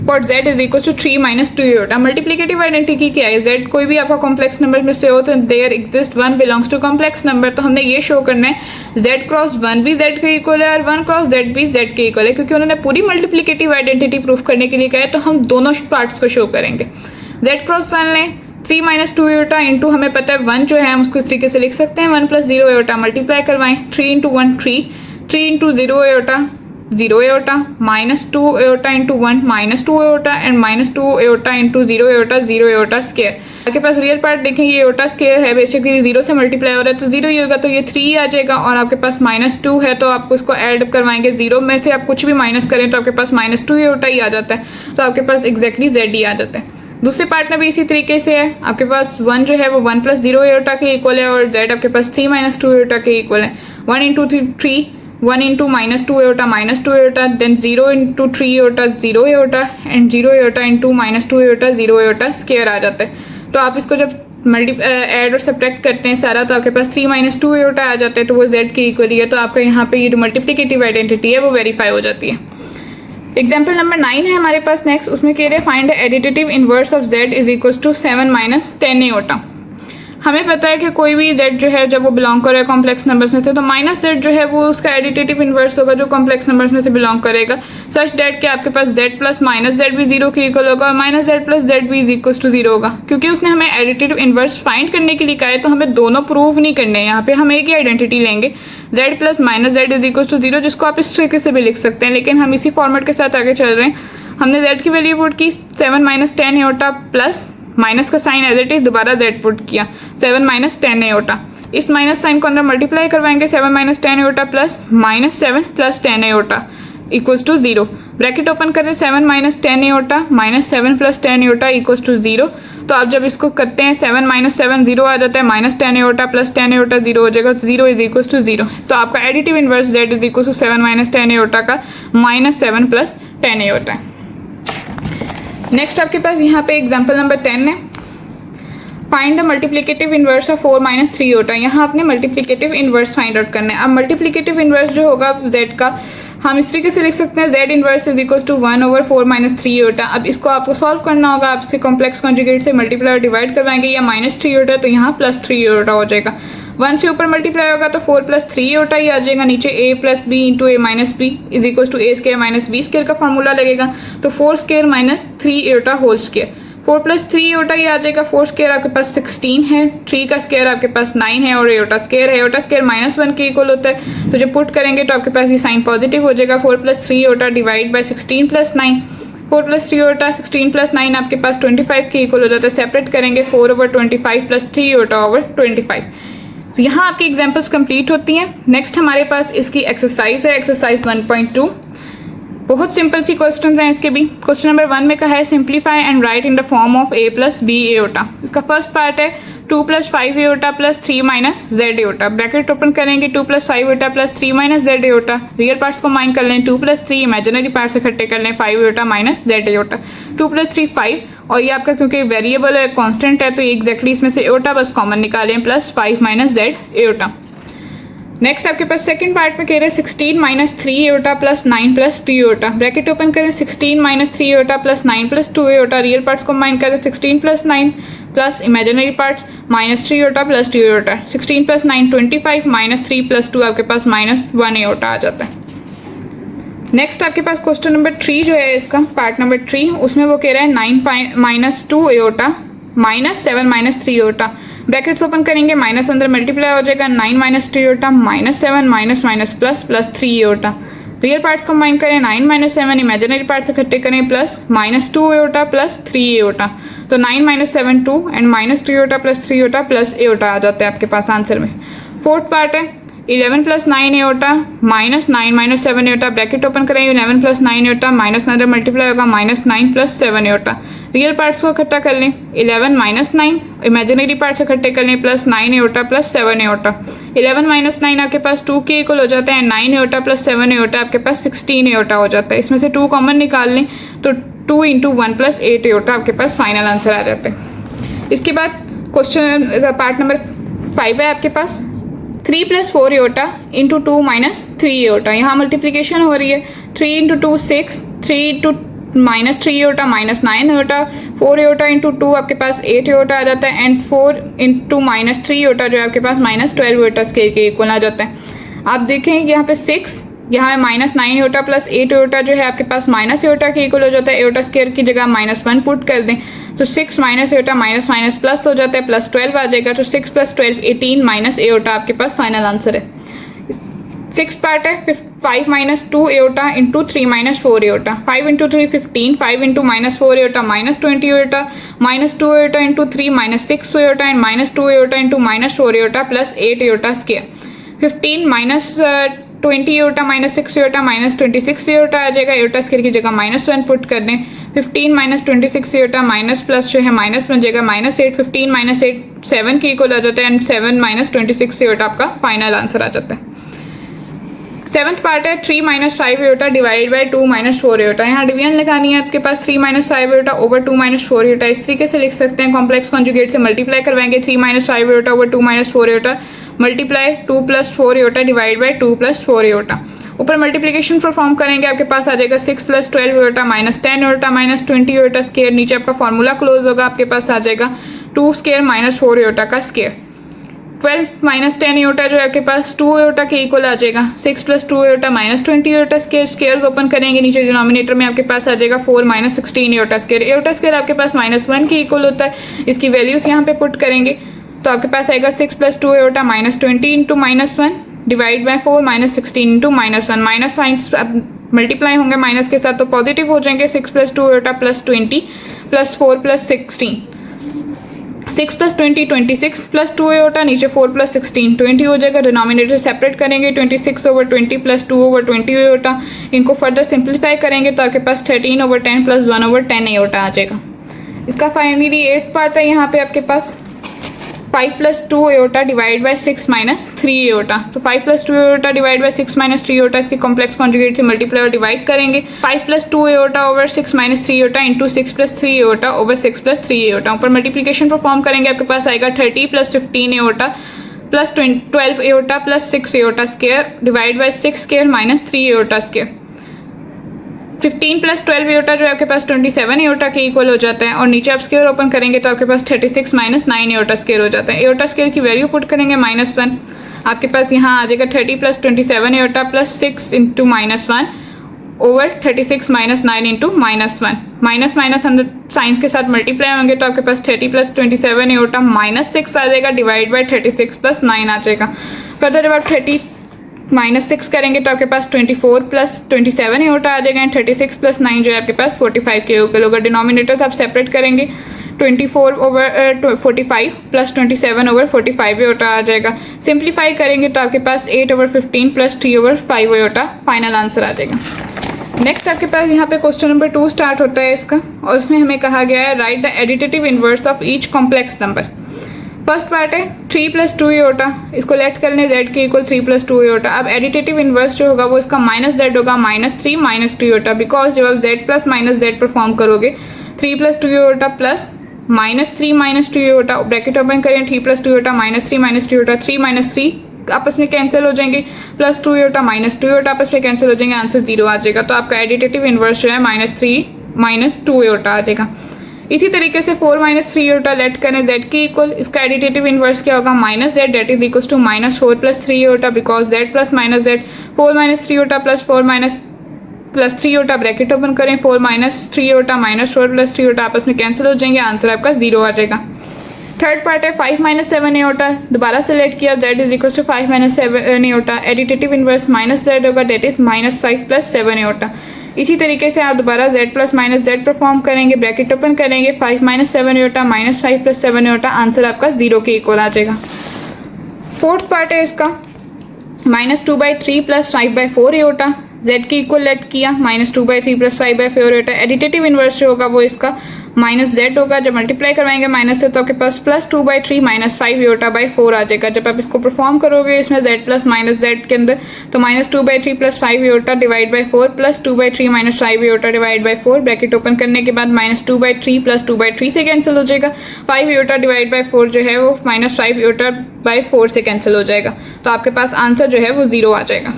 for z is equal to 3 minus 2 iota. Multiplicative identity क्या है, z कोई भी आपका कॉम्प्लेक्स नंबर में से हो तो there exist 1 belongs to complex number, तो हमने ये शो करना है z क्रॉस 1 भी z के इक्वल है और 1 क्रॉस z भी z के इक्वल है, क्योंकि उन्होंने पूरी मल्टीप्लिकेटिव आइडेंटिटी प्रूफ करने के लिए कहा है, तो हम दोनों पार्ट्स को शो करेंगे। z क्रॉस 1 लें, 3 माइनस 2 एओटा इंटू हमें पता है 1 जो है हम उसको इस तरीके से लिख सकते हैं 1 प्लस 0 एओटा, मल्टीप्लाई करवाएं 3 into 1 3, 3 into 0 aorta 0 aorta, -2 iota into 1 -2 aorta and -2 iota into 0 aorta 0 iota square. आपके पास रियल पार्ट देखें, ये एओटा स्केयर है, बेसिकली 0 से मल्टीप्लाई हो रहा है तो 0 ही होगा, तो ये 3 आ जाएगा, और आपके पास -2 है तो आपको इसको ऐड करवाएंगे, 0 में से आप कुछ भी माइनस करें तो आपके पास -2 एओटा ही आ जाता है, तो आपके पास एग्जैक्टली z ही आ जाता है। दूसरे पार्ट में भी इसी तरीके से है, आपके पास 1 जो है वो 1 प्लस 0 एओटा के इक्वल है, और z आपके पास 3 माइनस 2 एओटा के इक्वल है। 1 into 3 1 into -2 iota -2 iota, then 0 into 3 iota 0 iota and 0 iota into -2 iota 0 iota square आ जाता है। तो आप इसको जब ऐड और सब्ट्रैक्ट करते हैं सारा, तो आपके पास 3 माइनस 2 एओटा आ जाता है, तो वो z के इक्वल ही है, तो आपका यहाँ पे ये मल्टीप्लिकेटिव आइडेंटिटी है वो वेरीफाई हो जाती है। एग्जाम्पल नंबर 9 है हमारे पास नेक्स्ट, उसमें कह रहे हैं find the additive inverse of z is equal to 7 minus 10 iota. हमें पता है कि कोई भी z जो है जब वो बिलोंग करे कॉम्प्लेक्स नंबर्स में से, तो माइनस z जो है वो उसका एडिटिव इन्वर्स होगा जो कॉम्प्लेक्स नंबर्स में से बिलोंग करेगा, सच दैट कि आपके पास z प्लस माइनस जेड भी 0 के इक्वल होगा और माइनस जेड प्लस जेड भी इज इक्वल टू 0 होगा। क्योंकि उसने हमें एडिटिव इन्वर्स फाइंड करने के लिए कहा है, तो हमें दोनों प्रूव नहीं करने हैं, यहाँ पे हम एक ही आइडेंटिटी लेंगे z plus minus z is equal to 0, जिसको आप इस तरीके से भी लिख सकते हैं, लेकिन हम इसी फॉर्मेट के साथ आगे चल रहे हैं। हमने z की वैल्यू पुट की 7 माइनस 10 एओटा प्लस माइनस का साइन एज इट इज दोबारा z पुट किया 7 माइनस 10 एओटा। इस माइनस साइन को अंदर मल्टीप्लाई करवाएंगे 7 minus 10 iota plus minus 7 plus 10 iota equals to 0। Bracket open करें 7 minus 10 iota minus 7 plus 10 iota equals to 0। तो आप जब इसको करते हैं 7 माइनस 7 0 आ जाता है, माइनस 10 एओटा प्लस 10 एओटा 0 हो जाएगा, 0 इज इक्वल्स टू 0। तो आपका additive inverse z is equals to 7 minus 10 iota का माइनस 7 प्लस 10 एओटा है। नेक्स्ट आपके पास यहाँ पे एग्जाम्पल नंबर 10 है, find the multiplicative inverse of 4 minus 3 iota. यहाँ आपने मल्टीप्लिकेटिव इनवर्स फाइंड आउट करना है। अब मल्टीप्लिकेटिव इनवर्स जो होगा z का, हम इस तरीके से लिख सकते हैं z inverse is equal to 1 over 4 minus 3 iota. अब इसको आपको सॉल्व करना होगा, आप इसे कॉम्प्लेक्स कॉन्जुगेट से मल्टीप्लाई और डिवाइड करवाएंगे, या माइनस 3 एओटा तो यहाँ प्लस 3 एओटा हो जाएगा। 1 से ऊपर मल्टीप्लाई होगा तो 4 प्लस 3 एओटा ही आ जाएगा, नीचे a plus B into A minus B is equal to A square minus B square का फॉर्मूला लगेगा, तो 4 square minus 3 iota whole square. 4 plus 3 iota ही आ जाएगा, 4 स्केयर आपके पास 16 है, 3 का स्केयर आपके पास 9 है और एओटा स्केयर है। एओटा स्केयर माइनस 1 के इक्वल होता है, तो जब पुट करेंगे तो आपके पास ये साइन पॉजिटिव हो जाएगा। 4 plus 3 aorta divide by 16 plus 9, 4 plus 3 aorta 16 plus 9 आपके पास 25 के इक्वल हो जाता है। सेपरेट करेंगे 4 ओवर 25 प्लस 3 एओटा ओवर 25। तो यहाँ आपकी एग्जाम्पल्स कंप्लीट होती हैं। नेक्स्ट हमारे पास इसकी एक्सरसाइज है, एक्सरसाइज 1.2। बहुत सिंपल सी क्वेश्चन हैं इसके भी। क्वेश्चन नंबर 1 में कहा है simplify and write in the form of a plus b iota. इसका फर्स्ट पार्ट है 2 plus 5 iota plus 3 minus z iota. Bracket open करेंगे 2 plus 5 iota plus 3 minus z iota. Real parts को माइन कर लें 2 प्लस 3, इमेजिनरी पार्ट्स इकट्ठे कर लें 5 iota minus z aorta. 2 plus 3 5, और ये आपका क्योंकि वेरिएबल है कॉन्स्टेंट है तो ये एग्जैक्टली इसमें से एओटा बस कॉमन निकालें plus 5 minus z aorta. Next आपके पास सेकंड पार्ट में कह रहे हैं 16 minus 3 iota plus 9 plus 2 aorta. Bracket open करें 16 minus 3 iota plus 9 plus 2 aorta. Real parts को माइन करें 16 plus 9 plus imaginary parts minus 3 iota plus 2 aorta. 16 plus 9 25 minus 3 plus 2 आपके पास माइनस 1 एओटा आ जाता है। नेक्स्ट आपके पास क्वेश्चन नंबर 3 जो है इसका पार्ट नंबर 3, उसमें वो कह रहा है 9 minus 2 iota minus 7 minus 3 iota. Brackets open करेंगे, माइनस अंदर मल्टीप्लाई हो जाएगा 9 minus 2 iota minus 7 minus minus plus plus 3 iota. Real parts combine करें 9 माइनस 7, इमेजिनरी पार्ट्स इकट्ठे करें plus minus 2 iota plus 3 iota. तो 9 minus 7 2 and minus 2 iota plus 3 iota plus iota आ जाता है आपके पास आंसर में। फोर्थ पार्ट है 11 plus 9 aorta minus 9 minus 7 aorta. Bracket open करें 11 प्लस 9 एओटा माइनस अंदर मल्टीप्लाई होगा minus 9 plus 7 aorta. Real parts को इकट्ठा कर लें 11 माइनस 9, इमेजिनरी पार्ट्स इकट्ठे कर लें plus 9 aorta plus 7 aorta. 11 minus 9 आपके पास 2 के इक्वल हो जाता है, 9 एओटा प्लस 7 एओटा आपके पास 16 एओटा हो जाता है। इसमें से 2 कॉमन निकाल लें तो 2 इंटू 1 प्लस 8 एओटा आपके पास फाइनल आंसर आ जाता है। इसके बाद क्वेश्चन पार्ट नंबर 5 है आपके पास 3 plus 4 iota into 2 minus 3 iota. यहाँ मल्टीप्लीकेशन हो रही है 3 into 2 6, 3 into minus 3 aorta minus 9 aorta. 4 iota into 2 आपके पास 8 एओटा आ जाता है एंड 4 इंटू माइनस 3 एओटा जो है आपके पास माइनस 12 एओटा स्केयर के इक्वल आ जाता है। आप देखें यहाँ पे 6, यहाँ माइनस 9 एओटा प्लस 8 एओटा जो है आपके पास माइनस एओटा के इक्वल हो जाता है। एओटा स्केयर की जगह माइनस 1 पुट कर दें तो 6 minus iota minus minus plus हो जाता है, प्लस 12 आ जाएगा। तो 6 प्लस 12 18 माइनस एओटा आपके पास फाइनल आंसर है। 6 पार्ट है 5 minus 2 iota into 3 minus 4 iota. 5 into 3 15, 5 into minus 4 iota minus 20 iota, minus 2 iota into 3 minus 6 iota and minus 2 iota into minus 4 iota plus 8 iota square. 15 minus 20 iota minus 6 iota minus 26 iota आ जाएगा। Iota square की जगह minus 1 put कर दें। 15 minus 26 aorta minus plus जो है minus बन जाएगा माइनस 8। 15 माइनस 8 7 के इक्वल आ जाता है एंड 7 माइनस 26 एओटा आपका फाइनल आंसर आ जाता है। सेवन्थ पार्ट है 3 minus 5 Etah divide by 2 minus 4 एटा। यहाँ डिवीजन लगानी है आपके पास 3 माइनस 5 एटा ओवर 2 माइनस 4 एटा। इस तरीके से लिख सकते हैं, कॉम्प्लेक्स कॉन्जुगेट से मल्टीप्लाई करवाएंगे 3 minus 5 iota over 2 minus 4 Etah multiply 2 plus 4 Etah divide by 2 plus 4 एटा। ऊपर मल्टीप्लिकेशन परफॉर्म करेंगे, आपके पास आ जाएगा 6 प्लस 12 एटा माइनस 10 एटा माइनस 20 एटा स्केयर। नीचे आपका फॉर्मूला क्लोज होगा, आपके पास आ जाएगा 2 स्केयर माइनस 4 एटा का स्केयर। 12 माइनस 10 एटा जो है आपके पास 2 एटा के इक्वल आ जाएगा। 6 प्लस 2 एटा माइनस 20 एटा स्केयर। स्केयर्स ओपन करेंगे, नीचे डिनोमिनेटर में आपके पास आ जाएगा 4 माइनस 16 एटा स्केयर। एटा स्केयर आपके पास -1 के इक्वल होता है। इसकी वैल्यूज यहाँ पे पुट करेंगे तो आपके पास आएगा 6 plus 2 Etah minus 20 into -1 divide by 4 minus 16 into -1। Minus science multiply होंगे माइनस के साथ तो पॉजिटिव हो जाएंगे। 6 प्लस 2 एटा plus 20 plus 4 plus 16। 6 plus 20 26 plus 2 एटा नीचे 4 प्लस 16 20 हो जाएगा। डिनोमिनेटर सेपरेट करेंगे 26 ओवर 20 प्लस 2 ओवर 20 एटा। इनको फर्दर सिंप्लीफाई करेंगे तो आपके पास 13 ओवर 10 प्लस 1 ओवर 10 एटा आ जाएगा। इसका फाइनली 8 पार्ट है, यहाँ पे आपके पास 5 plus 2 Etah divide by 6 minus 3 एटा। तो 5 plus 2 Etah divide by 6 minus 3 एटा, इसके कॉम्प्लेक्स कॉन्जुगेट से मल्टीप्लाई और डिवाइड करेंगे। 5 प्लस 2 एटा ओवर 6 माइनस 3 एटा इंटू 6 प्लस 3 एटा ओवर 6 प्लस 3 एटा। ऊपर मल्टीप्लिकेशन परफॉर्म करेंगे, आपके पास आएगा 30 plus 15 Etah plus 12 Etah plus 6 Etah square divide by 6 square minus 3 Etah square. 15 plus 12 एटा जो है आपके पास 27 एटा के इक्वल हो जाता है। और नीचे आप स्केयर ओपन करेंगे तो आपके पास 36 माइनस 9 एटा स्केयर हो जाता है। एटा स्केयर की वैल्यू पुट करेंगे -1, आपके पास यहाँ आ जाएगा 30 प्लस 27 एटा plus 6 into -1 over 36 minus 9 into -1। Minus minus अंदर साइंस के साथ मल्टीप्लाई होंगे तो आपके पास 30 प्लस 27 एटा -6 आ जाएगा डिवाइड बाई 36 प्लस 9 आ जाएगा। फर्दर जब आप 30 -6 करेंगे तो आपके पास 24 प्लस 27 एटा आ जाएगा एंड 36 प्लस 9 जो है आपके पास 45 के इक्वल होगा। डिनोमिनेटर्स आप सेपरेट करेंगे 24 ओवर 45 प्लस 27 ओवर 45 एटा आ जाएगा। सिंप्लीफाई करेंगे तो आपके पास 8 ओवर 15 प्लस 3 ओवर 5 एटा फाइनल आंसर आ जाएगा। नेक्स्ट आपके पास यहाँ पे क्वेश्चन नंबर 2 स्टार्ट होता है इसका, और उसमें हमें कहा गया है right the additive inverse of each complex number. First part है 3 प्लस 2 एटा, इसको लेट कर लें z के इक्वल 3 प्लस 2 एटा। अब एडिटिव इनवर्स जो होगा वो इसका -z होगा -3 माइनस 2 एटा, बिकॉज जब आप z प्लस -z परफॉर्म करोगे 3 प्लस 2 एटा प्लस -3 माइनस 2 एटा, ब्रैकेट ओपन करें 3 प्लस 2 एटा -3 माइनस 2 एटा, 3 माइनस 3 आपस में कैंसिल हो जाएंगे, प्लस 2 एटा माइनस 2 एटा आपस में कैंसिल हो जाएंगे, आंसर 0 आ जाएगा। तो आपका एडिटिव इनवर्स जो है -3 माइनस 2 एटा आ जाएगा। इसी तरीके से 4 माइनस 3 एटा लेट करें z के इक्वल, इसका एडिटिव इनवर्स क्या होगा -z that is equal to -4 plus 3 iota, because z plus -z 4 minus 3 iota plus 4 minus plus 3 Etah, bracket open करें 4 माइनस 3 एटा माइनस 4 प्लस 3 एटा आपस में कैंसिल हो जाएंगे, आंसर आपका 0 आ जाएगा। थर्ड पार्ट है 5 माइनस 7 एटा, दोबारा सेलेक्ट किया z is equal to 5 minus 7 iota, additive inverse -z होगा डेट इज -5 प्लस 7 एटा। इसी तरीके से आप दोबारा z प्लस -z परफॉर्म करेंगे, ब्रैकेट ओपन करेंगे 5 माइनस 7 एटा -5 प्लस 7 एटा, आंसर आपका 0 के इक्वल आ जाएगा। फोर्थ पार्ट है इसका -2/3 प्लस 5/4 एटा, z के इक्वल लेट किया -2/3 प्लस 5/4 एटा, एडिटिव इनवर्स जो होगा वो इसका -z होगा, जब मल्टीप्लाई करवाएंगे माइनस से तो आपके पास +2/3 -5 एटा/4 आ जाएगा। जब आप इसको परफॉर्म करोगे इसमें z प्लस -z के अंदर तो -2/3 plus 5 Etah divide by 4 plus 2/3 minus 5 Etah divide by 4, bracket open करने के बाद -2/3 प्लस 2/3 से कैंसिल हो जाएगा, 5 एटा डिवाइड बाई 4 जो है वो -5 एटा/4 से कैंसिल हो जाएगा, तो आपके पास आंसर जो है वो 0 आ जाएगा।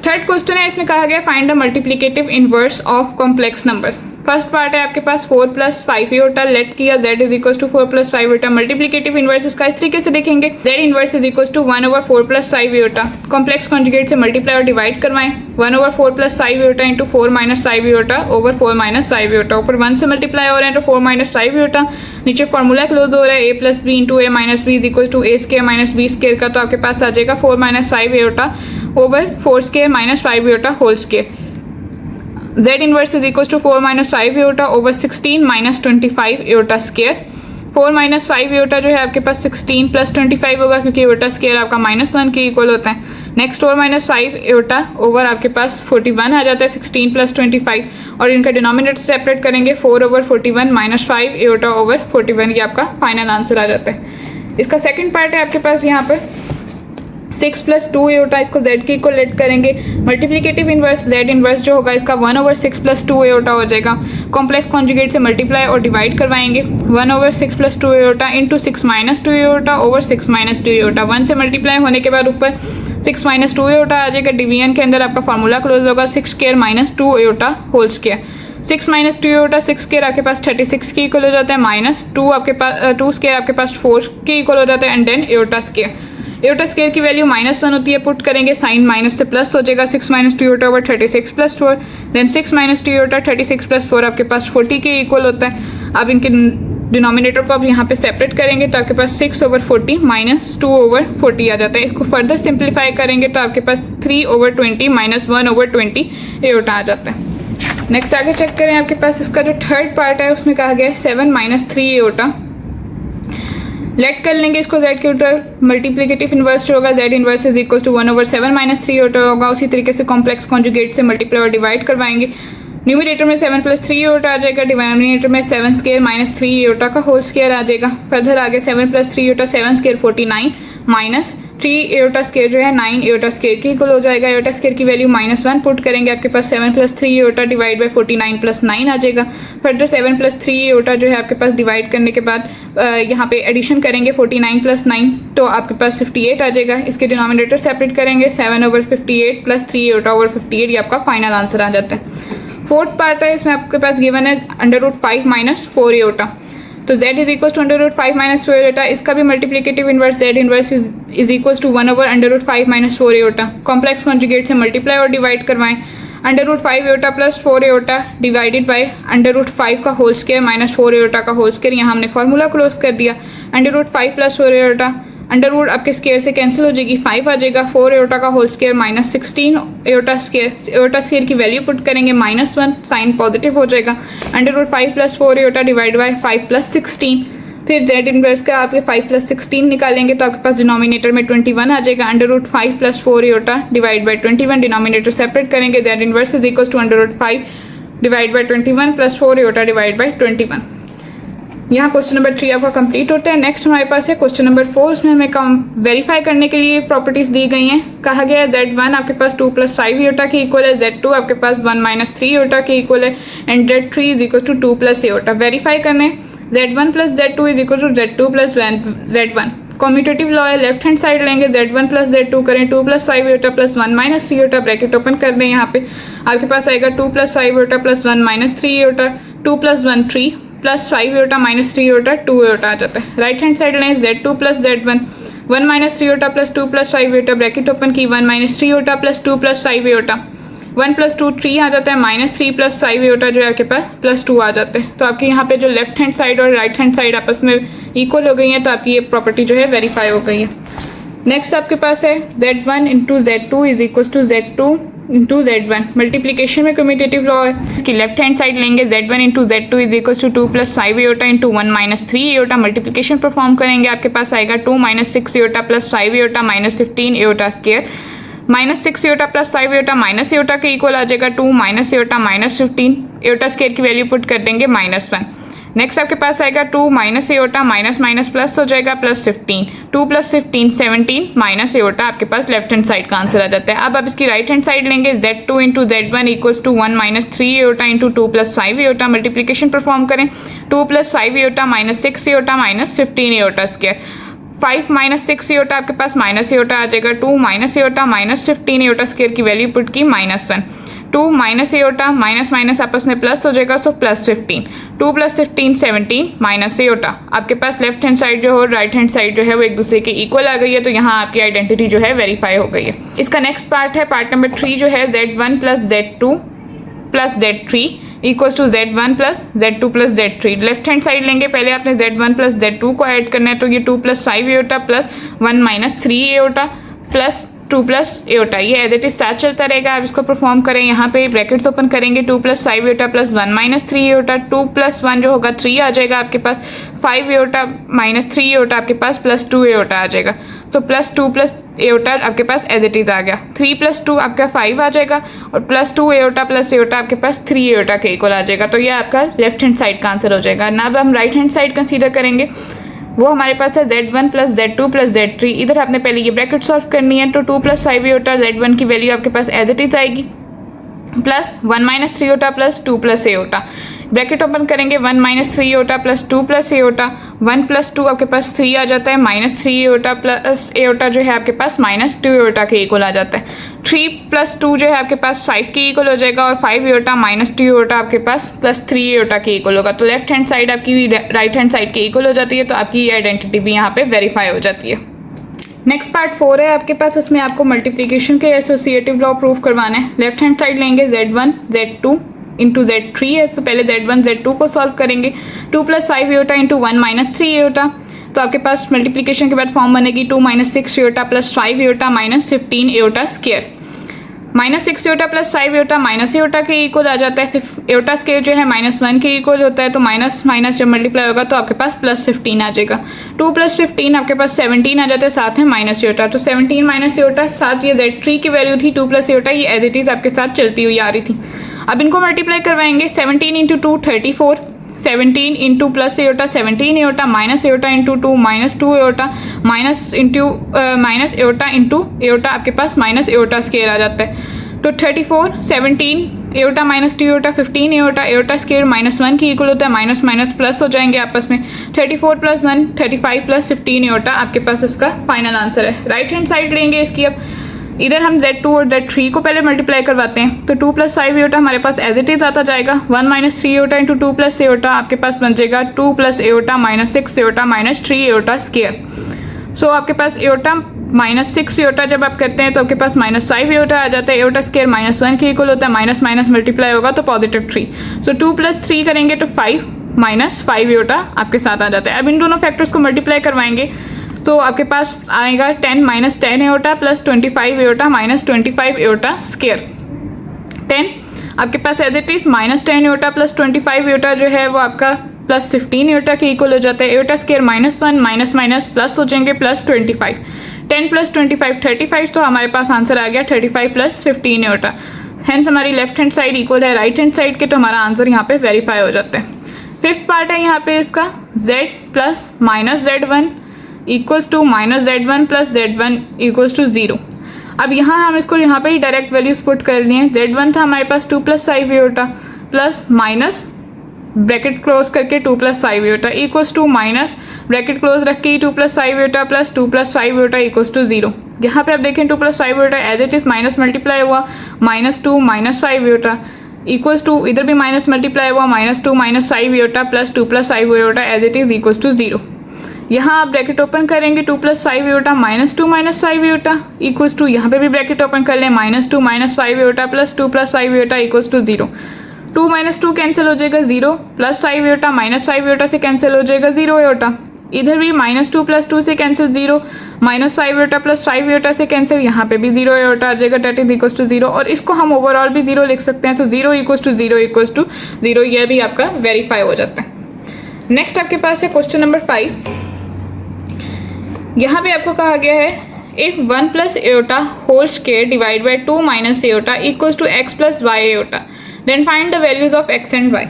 थर्ड क्वेश्चन है, इसमें कहा गया find the multiplicative inverse of complex numbers. First part है आपके पास 4 प्लस 5 एटा लेट किया z is equal to 4 plus 5 iota, multiplicative inverse इसका इस तरीके से देखेंगे z inverse is equal to 1 over 4 plus 5 iota, complex conjugate से मल्टीप्लाई और डिवाइड करवाएं 1 ओवर 4 प्लस 5 एटा into 4 minus 5 iota over 4 minus 5 एटा, ऊपर 1 से मल्टीप्लाई हो रहे हैं तो 4 माइनस 5 एटा, नीचे फॉर्मूला क्लोज हो रहा है a plus B into a minus B is equal to a square minus b square का, तो आपके पास आ जाएगा 4 minus 5 iota over 4 square minus 5 iota whole square. z inverse is equal to 4 minus 5 iota over 16 minus 25 Etah square. 4 minus 5 एटा जो है आपके पास 16 plus 25 होगा क्योंकि एटा स्केयर आपका -1 के इक्वल होता है। नेक्स्ट 4 माइनस 5 एटा ओवर आपके पास 41 आ जाता है 16 प्लस 25, और इनका डिनोमिनेटर सेपरेट करेंगे 4 ओवर 41 माइनस 5 एटा ओवर 41, ये आपका फाइनल आंसर आ जाता है। इसका सेकेंड पार्ट है आपके पास यहाँ पर 6 प्लस 2 एओटा, इसको z के इक्वल लेट करेंगे। मल्टीप्लिकेटिव इन्वर्स z इन्वर्स जो होगा इसका 1/6 प्लस 2 एओटा हो जाएगा। कॉम्प्लेक्स कॉन्जुगेट से मल्टीप्लाई और डिवाइड करवाएंगे। 1/6 plus 2 iota into 6 minus 2 iota over 6 minus 2 aorta. 1 से मल्टीप्लाई होने के बाद ऊपर 6 माइनस 2 एओटा आ जाएगा। डिवीजन के अंदर आपका फार्मूला क्लोज होगा 6 square minus 2 iota whole square. 6 minus 2 iota 6 square आपके पास 36 के इक्वल हो जाता है, माइनस 2 आपके पास 2 स्क्वायर आपके पास 4 के इक्वल हो जाता है, and then iota square. Iota square की वैल्यू -1 होती है, पुट करेंगे साइन माइनस से प्लस हो जाएगा। 6 minus 2 iota over 36 plus 4, then 6 minus 2 iota 36 plus 4 आपके पास 40 के इक्वल होता है। अब इनके डिनोमिनेटर को आप यहाँ पे सेपरेट करेंगे तो आपके पास 6/40 माइनस 2/40 आ जाता है। इसको फर्दर सिंप्लीफाई करेंगे तो आपके पास 3/20 माइनस 1/20 एओटा आ जाता है। नेक्स्ट आगे चेक करें, आपके पास इसका जो थर्ड पार्ट है उसमें कहा गया है 7 माइनस 3 एओटा। लेट कर लेंगे इसको z के ऊपर। मल्टीप्लिकेटिव इन्वर्स जो होगा z inverse is equal to 1/7 minus 3 iota होगा। उसी तरीके से कॉम्प्लेक्स कॉन्जुगेट से मल्टीप्लाई और डिवाइड करवाएंगे। न्यूमिनेटर में 7 प्लस 3 एओटा आ जाएगा, डिनोमिनेटर में 7 स्क्वायर माइनस 3 एओटा का होल स्क्वायर आ जाएगा। फर्दर आगे 7 plus 3 aorta 7 square 49 minus 3 aorta square जो है 9 एओटा स्क्वायर के इक्वल हो जाएगा। एओटा स्क्वायर की वैल्यू -1 पुट करेंगे, आपके पास 7 plus 3 aorta divide by 49 plus 9 आ जाएगा। फर्दर 7 प्लस 3 एओटा जो है आपके पास डिवाइड करने के बाद यहाँ पे एडिशन करेंगे 49 प्लस 9 तो आपके पास 58 आ जाएगा। इसके डिनोमिनेटर सेपरेट करेंगे 7/58 प्लस 3 एओटा ओवर 58, ये आपका फाइनल आंसर आ जाता है। फोर्थ पार्ट है, इसमें आपके पास गिवन है √5 माइनस 4 एओटा। तो z is equal to √5 minus 4 iota. इसका भी multiplicative inverse z inverse is equal to 1/√5 minus 4 iota. Complex conjugate से मल्टीप्लाई और डिवाइड करवाएं। √5 iota plus 4 iota divided by √5 का होल स्क्वायर माइनस 4 एओटा का whole square. यहाँ हमने फार्मूला क्लोज कर दिया। √5 प्लस 4 एओटा, अंडर आपके स्क्वायर से कैंसिल हो जाएगी, 5 आ जाएगा। 4 एओटा का whole square minus 16 iota square. Iota square की वैल्यू पुट करेंगे -1, साइन पॉजिटिव हो जाएगा। √5 plus 4 iota divide by 5 plus 16। फिर z इन्वर्स का आपके 5 प्लस 16 निकालेंगे तो आपके पास डिनोमिनेटर में 21 आ जाएगा। √5 plus 4 iota divide by 21, denominator separate करेंगे। z inverse is equal to √5 divide by 21 plus 4 iota divide by 21। यहाँ क्वेश्चन नंबर 3 आपका कंप्लीट होता है। नेक्स्ट हमारे पास है क्वेश्चन नंबर 4। उसमें हमें वेरीफाई करने के लिए प्रॉपर्टीज दी गई हैं। कहा गया है z1 आपके पास 2 प्लस 5 एओटा के इक्वल है, z2 आपके पास 1 माइनस 3 एओटा के इक्वल है, and z3 is equal to 2 plus iota. Verify करने z1 plus z2 is equal to z2 plus z1। Commutative law है, लेफ्ट हैंड साइड लेंगे, z1 प्लस z2 करें 2 plus 5 iota plus 1 minus 3 iota, bracket open कर दें। यहाँ पे आपके पास आएगा 2 plus 5 iota plus 1 minus 3 iota, 2 plus 1 3 plus 5 iota minus 3 iota 2 iota आ जाता है। राइट हैंड साइड लें, z2 plus z1 1 minus 3 iota plus 2 plus 5 iota, bracket open की 1 minus 3 iota plus 2 plus 5 iota, 1 plus 2 3 आ जाता है, माइनस 3 प्लस 5 एओटा जो है आपके पास प्लस 2 आ जाते हैं। तो आपके यहाँ पे जो लेफ्ट हैंड साइड और राइट हैंड साइड आपस में इक्वल हो गई है, तो आपकी ये प्रॉपर्टी जो है वेरीफाई हो गई है। नेक्स्ट आपके पास है z1 into z2 is equal to z2 into z1। Multiplication में कम्यूटेटिव लॉ है, इसकी लेफ्ट हैंड साइड लेंगे, z1 into z2 is equal to 2 plus 5 iota into 1 minus 3 iota. Multiplication perform करेंगे, आपके पास आएगा 2 minus 6 iota plus 5 iota minus 15 iota square. Minus 6 iota plus 5 iota minus iota के equal आ जाएगा 2 minus iota minus 15 iota square की value put कर देंगे -1। नेक्स्ट आपके पास आएगा 2 minus iota minus minus plus हो जाएगा प्लस 15, 2 प्लस 15 17 माइनस एओटा आपके पास लेफ्ट हैंड साइड का आंसर आ जाता है। अब आप इसकी राइट हैंड साइड लेंगे, z2 into z1 equals to 1 minus 3 iota into 2 plus 5 iota. Multiplication perform करें, 2 plus 5 iota minus 6 iota minus 15 iota square. 5 minus 6 iota आपके पास माइनस एओटा आ जाएगा, 2 minus iota minus 15 iota square की value put की -1, 2 minus iota minus minus आपस में plus हो जाएगा, so plus 15, 2 plus 15 17 minus aorta. आपके पास लेफ्ट हैंड साइड जो है राइट हैंड साइड जो है वो एक दूसरे के इक्वल आ गई है, तो यहाँ आपकी आइडेंटिटी जो है वेरीफाई हो गई है। इसका नेक्स्ट पार्ट है, पार्ट नंबर 3 जो है z1 plus z2 plus z3 equals to z1 plus z2 plus z3। Left hand side लेंगे, पहले आपने z1 प्लस z2 को ऐड करना है, तो ये 2 plus 5 iota plus 1 minus 3 iota plus 2 plus aorta, ये एज इट इज साथ चलता रहेगा। आप इसको परफॉर्म करें, यहाँ पे ब्रैकेट्स ओपन करेंगे, 2 plus 5 iota plus 1 minus 3 iota, 2 plus 1 जो होगा 3 आ जाएगा आपके पास, 5 एओटा माइनस 3 एओटा आपके पास प्लस 2 एओटा आ जाएगा, तो प्लस 2 प्लस एओटा आपके पास एज इट इज आ गया। 3 प्लस 2 आपका 5 आ जाएगा, और प्लस 2 एओटा प्लस एओटा आपके पास 3 एओटा के इक्वल आ जाएगा, तो ये आपका लेफ्ट हैंड साइड का आंसर हो जाएगा। ना अब हम राइट हैंड साइड कंसीडर करेंगे, वो हमारे पास है Z1 plus Z2 plus Z3। इधर आपने पहले ये ब्रैकेट सॉल्व करनी है, तो 2 प्लस 5 आयोटा Z1 की वैल्यू आपके पास एज इट इज आएगी, plus 1 minus 3 iota plus 2 plus iota. Bracket open करेंगे, 1 minus 3 iota plus 2 plus iota, 1 plus 2 आपके पास 3 आ जाता है, माइनस 3 आयोटा प्लस आयोटा जो है आपके पास माइनस 2 आयोटा के इक्वल आ जाता है। 3 प्लस 2 जो है आपके पास 5 के इक्वल हो जाएगा, और 5 आयोटा माइनस 2 आयोटा आपके पास प्लस 3 आयोटा के इक्वल होगा। तो लेफ्ट हैंड साइड आपकी राइट हैंड साइड के इक्वल हो जाती है, तो आपकी ये आइडेंटिटी भी यहाँ पे वेरीफाई हो जाती है। नेक्स्ट पार्ट 4 है आपके पास, इसमें आपको मल्टीप्लिकेशन के एसोसिएटिव लॉ प्रूफ करवाना है। लेफ्ट हैंड साइड लेंगे Z1 Z2 इंटू Z3 है, तो पहले Z1 Z2 को सॉल्व करेंगे। 2 plus 5 iota into 1 minus 3 iota, तो आपके पास मल्टीप्लिकेशन के बाद फॉर्म बनेगी 2 minus 6 iota plus 5 iota minus 15 iota square. Minus 6 iota plus 5 iota minus iota के इक्वल आ जाता है। आयोटा स्क्वायर जो है -1 के इक्वल होता है, तो माइनस माइनस जब मल्टीप्लाई होगा तो आपके पास प्लस 15 आ जाएगा। 2 प्लस 15 आपके पास 17 आ जाता है, साथ में माइनस आयोटा, तो 17 माइनस आयोटा, साथ ये Z3 की वैल्यू थी 2 प्लस आयोटा, ये एज इट इज आपके साथ चलती हुई आ रही थी। अब इनको मल्टीप्लाई करवाएंगे, 17 into 2 34, 17 into plus iota 17 iota, minus iota into 2 minus 2 iota, minus iota into iota आपके पास माइनस आयोटा स्क्वायर आ जाता है। तो 34 17 iota minus 2 iota 15 iota, iota square -1 की इक्वल होता है, माइनस माइनस प्लस हो जाएंगे आपस में। 34 प्लस 1 35 प्लस 15 आयोटा आपके पास इसका फाइनल आंसर है। राइट हैंड साइड लेंगे इसकी, अब इधर हम Z2 और Z3 को पहले मल्टीप्लाई करवाते हैं, तो 2 प्लस 5 आयोटा हमारे पास एज इट इज आता जाएगा। 1 minus 3 iota into 2 plus iota आपके पास बन जाएगा 2 plus iota minus 6 iota minus 3 iota square. So आपके पास आयोटा माइनस 6 आयोटा जब आप करते हैं तो आपके पास -5 आयोटा आ जाता है, आयोटा स्क्वायर -1 के इक्वल होता है, माइनस माइनस मल्टीप्लाई होगा तो पॉजिटिव 3। सो 2 प्लस 3 करेंगे तो 5 माइनस 5 आयोटा आपके साथ आ जाता है। अब इन दोनों फैक्टर्स को मल्टीप्लाई करवाएंगे तो आपके पास आएगा 10 minus 10 iota plus 25 iota minus 25 iota square. 10 आपके पास as it is -10 iota plus 25 iota जो है वो आपका प्लस 15 आयोटा के इक्वल हो जाता है। Iota square -1 minus minus plus हो जाएंगे प्लस 25। 10 प्लस 25 35, तो हमारे पास आंसर आ गया 35 प्लस 15 आयोटा। हेंस हमारी लेफ्ट हैंड साइड इक्वल है राइट हैंड साइड के, तो हमारा आंसर यहाँ पे वेरीफाई हो जाता है। फिफ्थ पार्ट है यहाँ पे इसका, Z plus minus Z1 equals to minus Z1 plus Z1 equals to 0। अब यहाँ हम इसको यहाँ पे ही डायरेक्ट वैल्यूज पुट कर लिए हैं। Z1 था हमारे पास 2 plus 5 iota plus minus bracket close करके 2 plus 5 iota equals to minus bracket close रख के 2 plus 5 iota plus 2 plus 5 iota equals to 0। यहाँ पे आप देखें 2 plus 5 iota as it is minus multiply हुआ -2 माइनस 5 आयोटा इक्वल्स टू, इधर भी माइनस मल्टीप्लाई हुआ -2 minus 5 iota plus 2 plus 5 iota as it is equals to 0। यहाँ आप ब्रैकेट ओपन करेंगे 2 plus 5 iota -2 minus 5 iota equals to, यहाँ पे भी ब्रैकेट ओपन कर लें -2 minus 5 iota plus 2 plus 5 iota equals to 0। 2 minus 2 cancel हो जाएगा 0, प्लस 5 आयोटा माइनस 5 आयोटा से कैंसिल हो जाएगा 0 आयोटा। इधर भी -2 प्लस 2 से cancel 0, minus 5 iota plus 5 iota से कैंसिल, यहाँ पे भी 0 आयोटा आ जाएगा, डेट इज इक्वल्स टू 0। और इसको हम ओवरऑल भी 0 लिख सकते हैं, तो 0 इक्वल्स टू 0 इक्वल्स टू 0, यह भी आपका वेरीफाई हो जाता है। नेक्स्ट आपके पास है क्वेश्चन नंबर 5। यहाँ पे आपको कहा गया है if 1 plus iota whole square divide by 2 minus iota equals to x plus y iota, then find the values of x and y।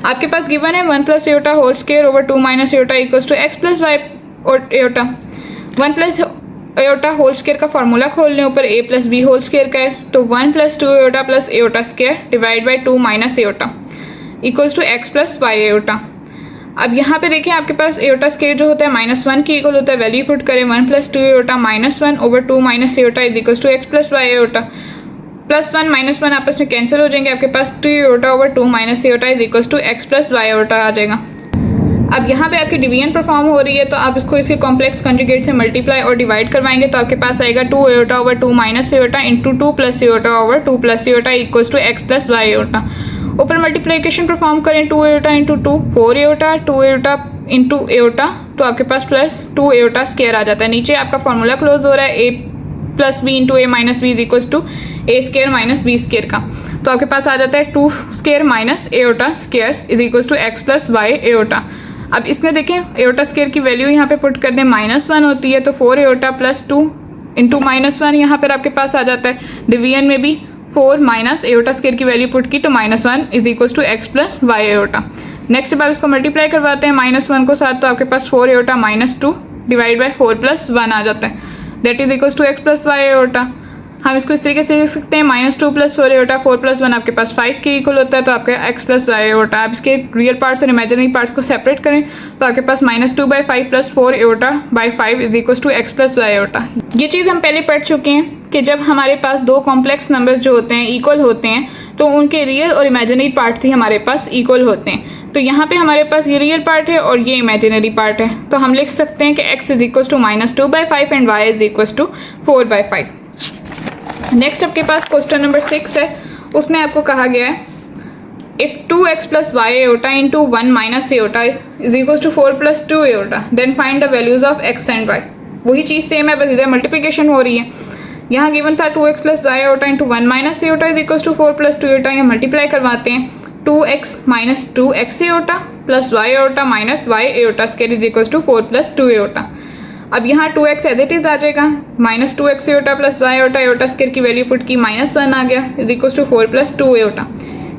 आपके पास गिवन है 1 plus iota whole square over 2 minus iota equals to x plus y iota. 1 plus iota whole square का formula खोल लें, ऊपर a plus b whole square का है, तो 1 plus 2 iota plus iota square divide by 2 minus iota equals to x plus y iota. अब यहाँ पे देखें आपके पास आयोटा स्क्वायर जो होता है -1 की इक्वल होता है, वैल्यू पुट करें 1 plus 2 iota -1 over 2 minus iota is equals to x plus y iota. +1 -1 आपस में कैंसिल हो जाएंगे, आपके पास 2 iota over 2 minus iota is equals to x plus y iota आ जाएगा। अब यहाँ पे आपकी डिवीजन परफॉर्म हो रही है, तो आप इसको इसके कॉम्प्लेक्स कंजुगेट से मल्टीप्लाई और डिवाइड करवाएंगे, तो आपके पास आएगा 2 iota over 2 minus iota into 2 plus iota over 2 plus iota equals to x plus y iota. ऊपर मल्टीप्लिकेशन परफॉर्म करें 2 iota into 2 4 iota, 2 iota into iota, तो आपके पास प्लस 2 आयोटा स्क्वायर आ जाता है। नीचे आपका फॉर्मूला क्लोज हो रहा है a plus B into A minus B is equals to A square minus B square का, तो आपके पास आ जाता है 2 square minus iota square is equals to x plus y iota. अब इसमें देखें आयोटा स्क्वायर की वैल्यू यहाँ पे पुट कर दें, -1 होती है, तो 4 आयोटा प्लस 2 इंटू -1 यहाँ पर आपके पास आ जाता है। डिवीजन में भी 4 माइनस आयोटा स्क्वायर की वैल्यू पुट की, तो -1 is equals to x plus y iota. Next जब आप इसको मल्टीप्लाई करवाते हैं -1 को साथ, तो आपके पास 4 एओटा -2 डिवाइड बाई 4 + 1 आ जाता है, that is equals to x + y iota. हम इसको इस तरीके से लिख सकते हैं -2 + 4 एओटा, 4 + 1 आपके पास 5 के इक्वल होता है, तो आपके x + y एओटा। आप इसके रियल पार्ट्स और इमेजिनरी पार्ट्स को सेपरेट करें तो आपके पास -2/5 + 4 iota by 5 is equals to x + y iota. ये चीज़ हम पहले पढ़ चुके हैं कि जब हमारे पास दो कॉम्प्लेक्स नंबर्स जो होते हैं इक्वल होते हैं तो उनके रियल और इमेजिनरी पार्ट्स ही हमारे पास इक्वल होते हैं। तो यहाँ पे हमारे पास ये रियल पार्ट है और ये इमेजिनरी पार्ट है, तो हम लिख सकते हैं कि x is equals to -2/5 and y is equals to 4/5। Next आपके पास क्वेश्चन नंबर 6 है, उसमें आपको कहा गया है if 2x + y iota into 1 - iota is equals to 4 + 2 iota then find the values of x and y। वही चीज़ सेम है, बस इधर मल्टीप्लिकेशन हो रही है। यहाँ गिवन था 2x + y iota into 1 - iota is equals to 4 + 2 iota. यहाँ मल्टीप्लाई करवाते हैं 2x - 2x iota plus y iota minus y iota square is equals to 4 + 2 iota. अब यहाँ 2x एज इट इज आ जाएगा, -2x iota plus y iota, iota square की value put की -1 आ गया इज इक्वल्स टू 4 + 2 एओटा।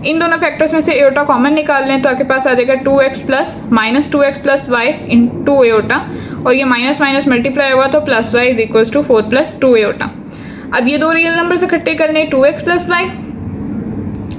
इन दोनों फैक्टर्स में से एओटा कॉमन निकाल लें तो आपके पास आ जाएगा 2x plus -2x plus y into iota, और ये माइनस माइनस मल्टीप्लाई हुआ तो plus y is equals to 4 + 2 iota. अब ये दो रियल नंबर इकट्ठे कर लें 2x प्लस y,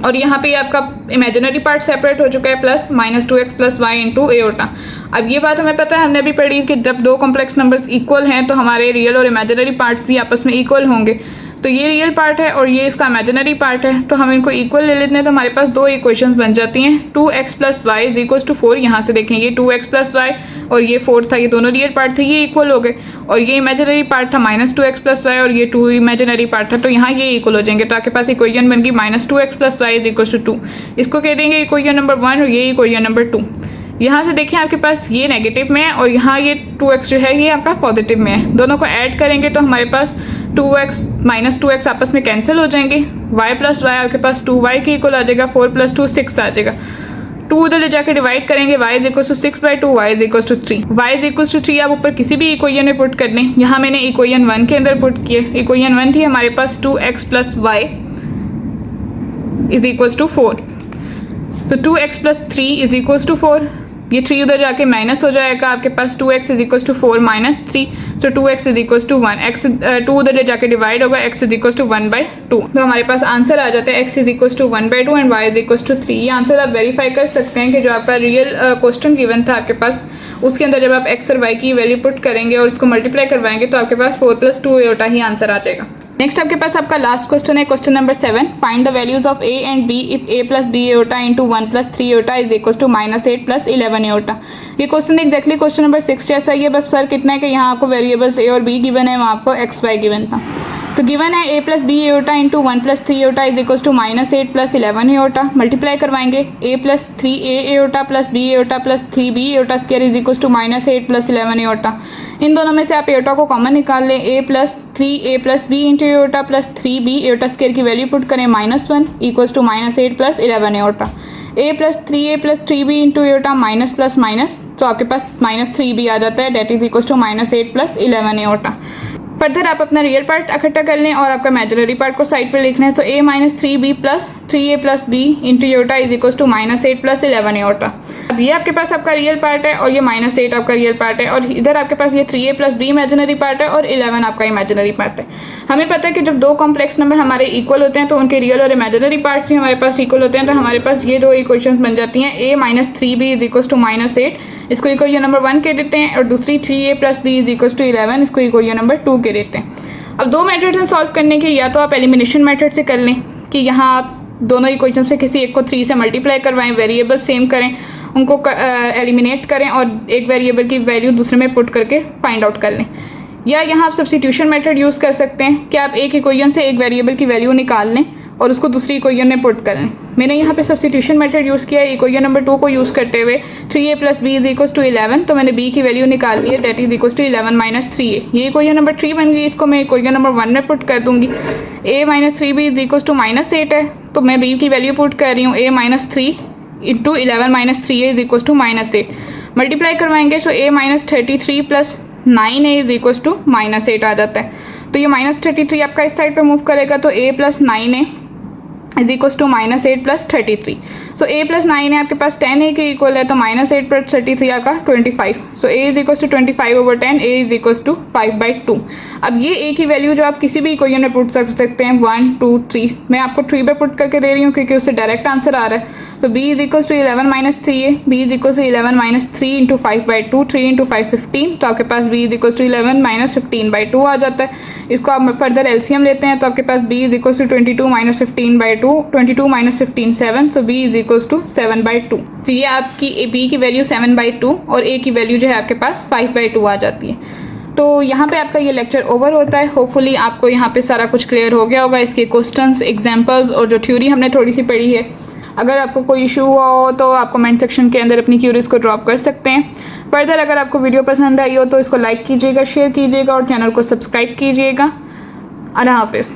और यहाँ पे आपका इमेजिनरी पार्ट सेपरेट हो चुका है plus -2x plus y into aorta. अब ये बात हमें पता है, हमने अभी पढ़ी कि जब दो कॉम्प्लेक्स नंबर्स इक्वल हैं तो हमारे रियल और इमेजिनरी पार्ट्स भी आपस में इक्वल होंगे। तो ये रियल पार्ट है और ये इसका इमेजिनरी पार्ट है, तो हम इनको इक्वल ले लेते हैं, तो हमारे पास दो इक्वेशंस बन जाती हैं। 2x + y is equals to 4, यहाँ से देखें ये 2x + y और ये 4 था, ये दोनों रियल पार्ट थे, ये इक्वल हो गए, और ये इमेजिनरी पार्ट था -2x + y और ये 2 इमेजिनरी पार्ट था, तो यहाँ ये इक्वल हो जाएंगे। तो आपके पास इक्वेशन बन गई -2x + y is equals to 2, इसको कह देंगे इक्वेशन नंबर 1 और ये इक्वेशन नंबर 2। यहाँ से देखिए आपके पास ये नेगेटिव में है और यहाँ ये 2x जो है ये आपका पॉजिटिव में है, दोनों को ऐड करेंगे तो हमारे पास 2x -2x आपस में कैंसिल हो जाएंगे, y + y आपके पास 2y के इक्वल आ जाएगा, 4 + 2 6 आ जाएगा, 2 उधर ले जाकर डिवाइड करेंगे, y is equals to 6/2, y is equals to 3, y is equals to 3 आप ऊपर किसी भी इक्वेशन में पुट कर लें। यहाँ मैंने इक्वेशन 1 के अंदर पुट किए, इक्वेशन 1 थी हमारे पास 2x + y is equals to 4, तो 2x + 3 इज इक्वल्स टू 4, ये 3 उधर जाके माइनस हो जाएगा, आपके पास 2x इज इक्वल्स टू 4 - 3, तो 2x is equals to 1, x 2 उधर जाके डिवाइड होगा, x इज इक्वल्स टू 1/2, तो हमारे पास आंसर आ जाता है x is equals to 1/2 and y is equals to 3। ये आंसर आप वेरीफाई कर सकते हैं कि जो आपका रियल क्वेश्चन गिवन था आपके पास, उसके अंदर जब आप x और y की वैल्यू पुट करेंगे और इसको मल्टीप्लाई करवाएंगे तो आपके पास 4 + 2 एओटा ही आंसर आ जाएगा। नेक्स्ट आपके पास आपका लास्ट क्वेश्चन है, question number 7, find the values of a and b if a + b iota into 1 + 3 iota is equals to -8 + 11 iota. ये क्वेश्चन एक्जैक्टली क्वेश्चन नंबर 6 जैसा ही है, बस फर्क इतना है कि यहाँ आपको वेरिएबल्स a और b गिवन है, वहाँ आपको x y गिवन था। तो गिवन है a + b iota into 1 + 3 iota is equals to -8 + 11 iota. Multiply करवाएंगे a + 3a iota plus b iota plus 3b iota square is equals to -8 + 11 iota. इन दोनों में से आप एओटा को कॉमन निकाल लें, a + 3a + b into iota plus 3b iota square की वैल्यू पुट करें -1 equals to -8 + 11 iota. a + 3a + 3b into iota minus plus minus, तो आपके पास -3b आ जाता है, that is equals to -8 + 11 iota. Further आप अपना रियल पार्ट इकट्ठा कर लें और आपका इमेजिनरी पार्ट को साइड पर लिखना है, तो a - 3b + 3a + b into iota is equals to -8 + 11 iota. अब ये आपके पास आपका रियल पार्ट है और ये -8 आपका रियल पार्ट है, और इधर आपके पास ये 3a + b इमेजिनरी पार्ट है और 11 आपका इमेजिनरी पार्ट है। हमें पता है कि जब दो कॉम्प्लेक्स नंबर हमारे इक्वल होते हैं तो उनके रियल और इमेजिनरी पार्ट्स ही हमारे पास इक्वल होते हैं, तो हमारे पास ये दो इक्वेशंस बन जाती हैं, a - 3b is equals to -8, इसको इक्वेशन नंबर 1 कह देते हैं, और दूसरी 3a + b is equals to 11, इसको इक्वेशन नंबर 2 कह देते हैं। अब दो मेथड से सॉल्व करने के, या तो आप एलिमिनेशन मेथड से कर लें कि यहाँ आप दोनों इक्वेशन से किसी एक को 3 से मल्टीप्लाई करवाएं, वेरिएबल सेम करें, उनको एलिमिनेट करें और एक वेरिएबल की वैल्यू दूसरे में पुट करके फाइंड आउट कर लें, या यहाँ आप सब्स्टिट्यूशन मेथड यूज़ कर सकते हैं कि आप एक इक्वेशन से एक वेरिएबल की वैल्यू निकाल लें और उसको दूसरी इक्वेशन में पुट कर लें। मैंने यहाँ पे सब्स्टिट्यूशन मेथड यूज़ किया है इक्वेशन नंबर 2 को यूज़ करते हुए, 3a + b is equals to 11, तो मैंने b की वैल्यू निकाल ली है, that is equals to 11 - 3a। ये इक्वेशन नंबर 3 बन गई, इसको मैं इक्वेशन नंबर 1 में पुट कर दूँगी। a - 3b is equals to -8 है, तो मैं b की वैल्यू पुट कर रही हूँ, a - 3 into 11 - 3a is equals to -8। Multiply करवाएंगे तो a - 33 + 9a is equals to -8 आ जाता है, तो ये -33 आपका इस साइड पर मूव करेगा, तो a + 9a is equal to -8 + 33। So a + 9 है आपके पास 10 a के इक्वल है, तो -8 + 33 आपका 25। So a is equal to 25/10, a is equal to 5/2। अब ये a की वैल्यू जो आप किसी भी इक्वेशन में पुट कर सकते हैं 1 2 3, मैं आपको 3 पे पुट करके दे रही हूँ क्योंकि उससे डायरेक्ट आंसर आ रहा है। तो b is equal to 11 - 3a, b is equal to 11 - 3 × 5/2, 3 × 5 15, तो आपके पास b इज इक्वल टू 11 - 15/2 आ जाता है। इसको आप फर्दर एलसीएम लेते हैं तो आपके पास b is equal to 22 - 15/2, 22 - 15 7, so b is equal to 7/2। तो ये आपकी b की वैल्यू 7/2 और a की वैल्यू जो है आपके पास 5/2 आ जाती है। तो यहाँ पे आपका ये लेक्चर ओवर होता है। होपफुली आपको यहाँ पे सारा कुछ क्लियर हो गया होगा, इसके क्वेश्चंस, एग्जांपल्स और जो थ्योरी हमने थोड़ी सी पढ़ी है। अगर आपको कोई इशू हुआ हो तो आप कमेंट सेक्शन के अंदर अपनी क्यूरीज को ड्रॉप कर सकते हैं। फर्दर अगर आपको वीडियो पसंद आई हो तो इसको लाइक कीजिएगा, शेयर कीजिएगा और चैनल को सब्सक्राइब कीजिएगा। अल्लाह हाफिज़।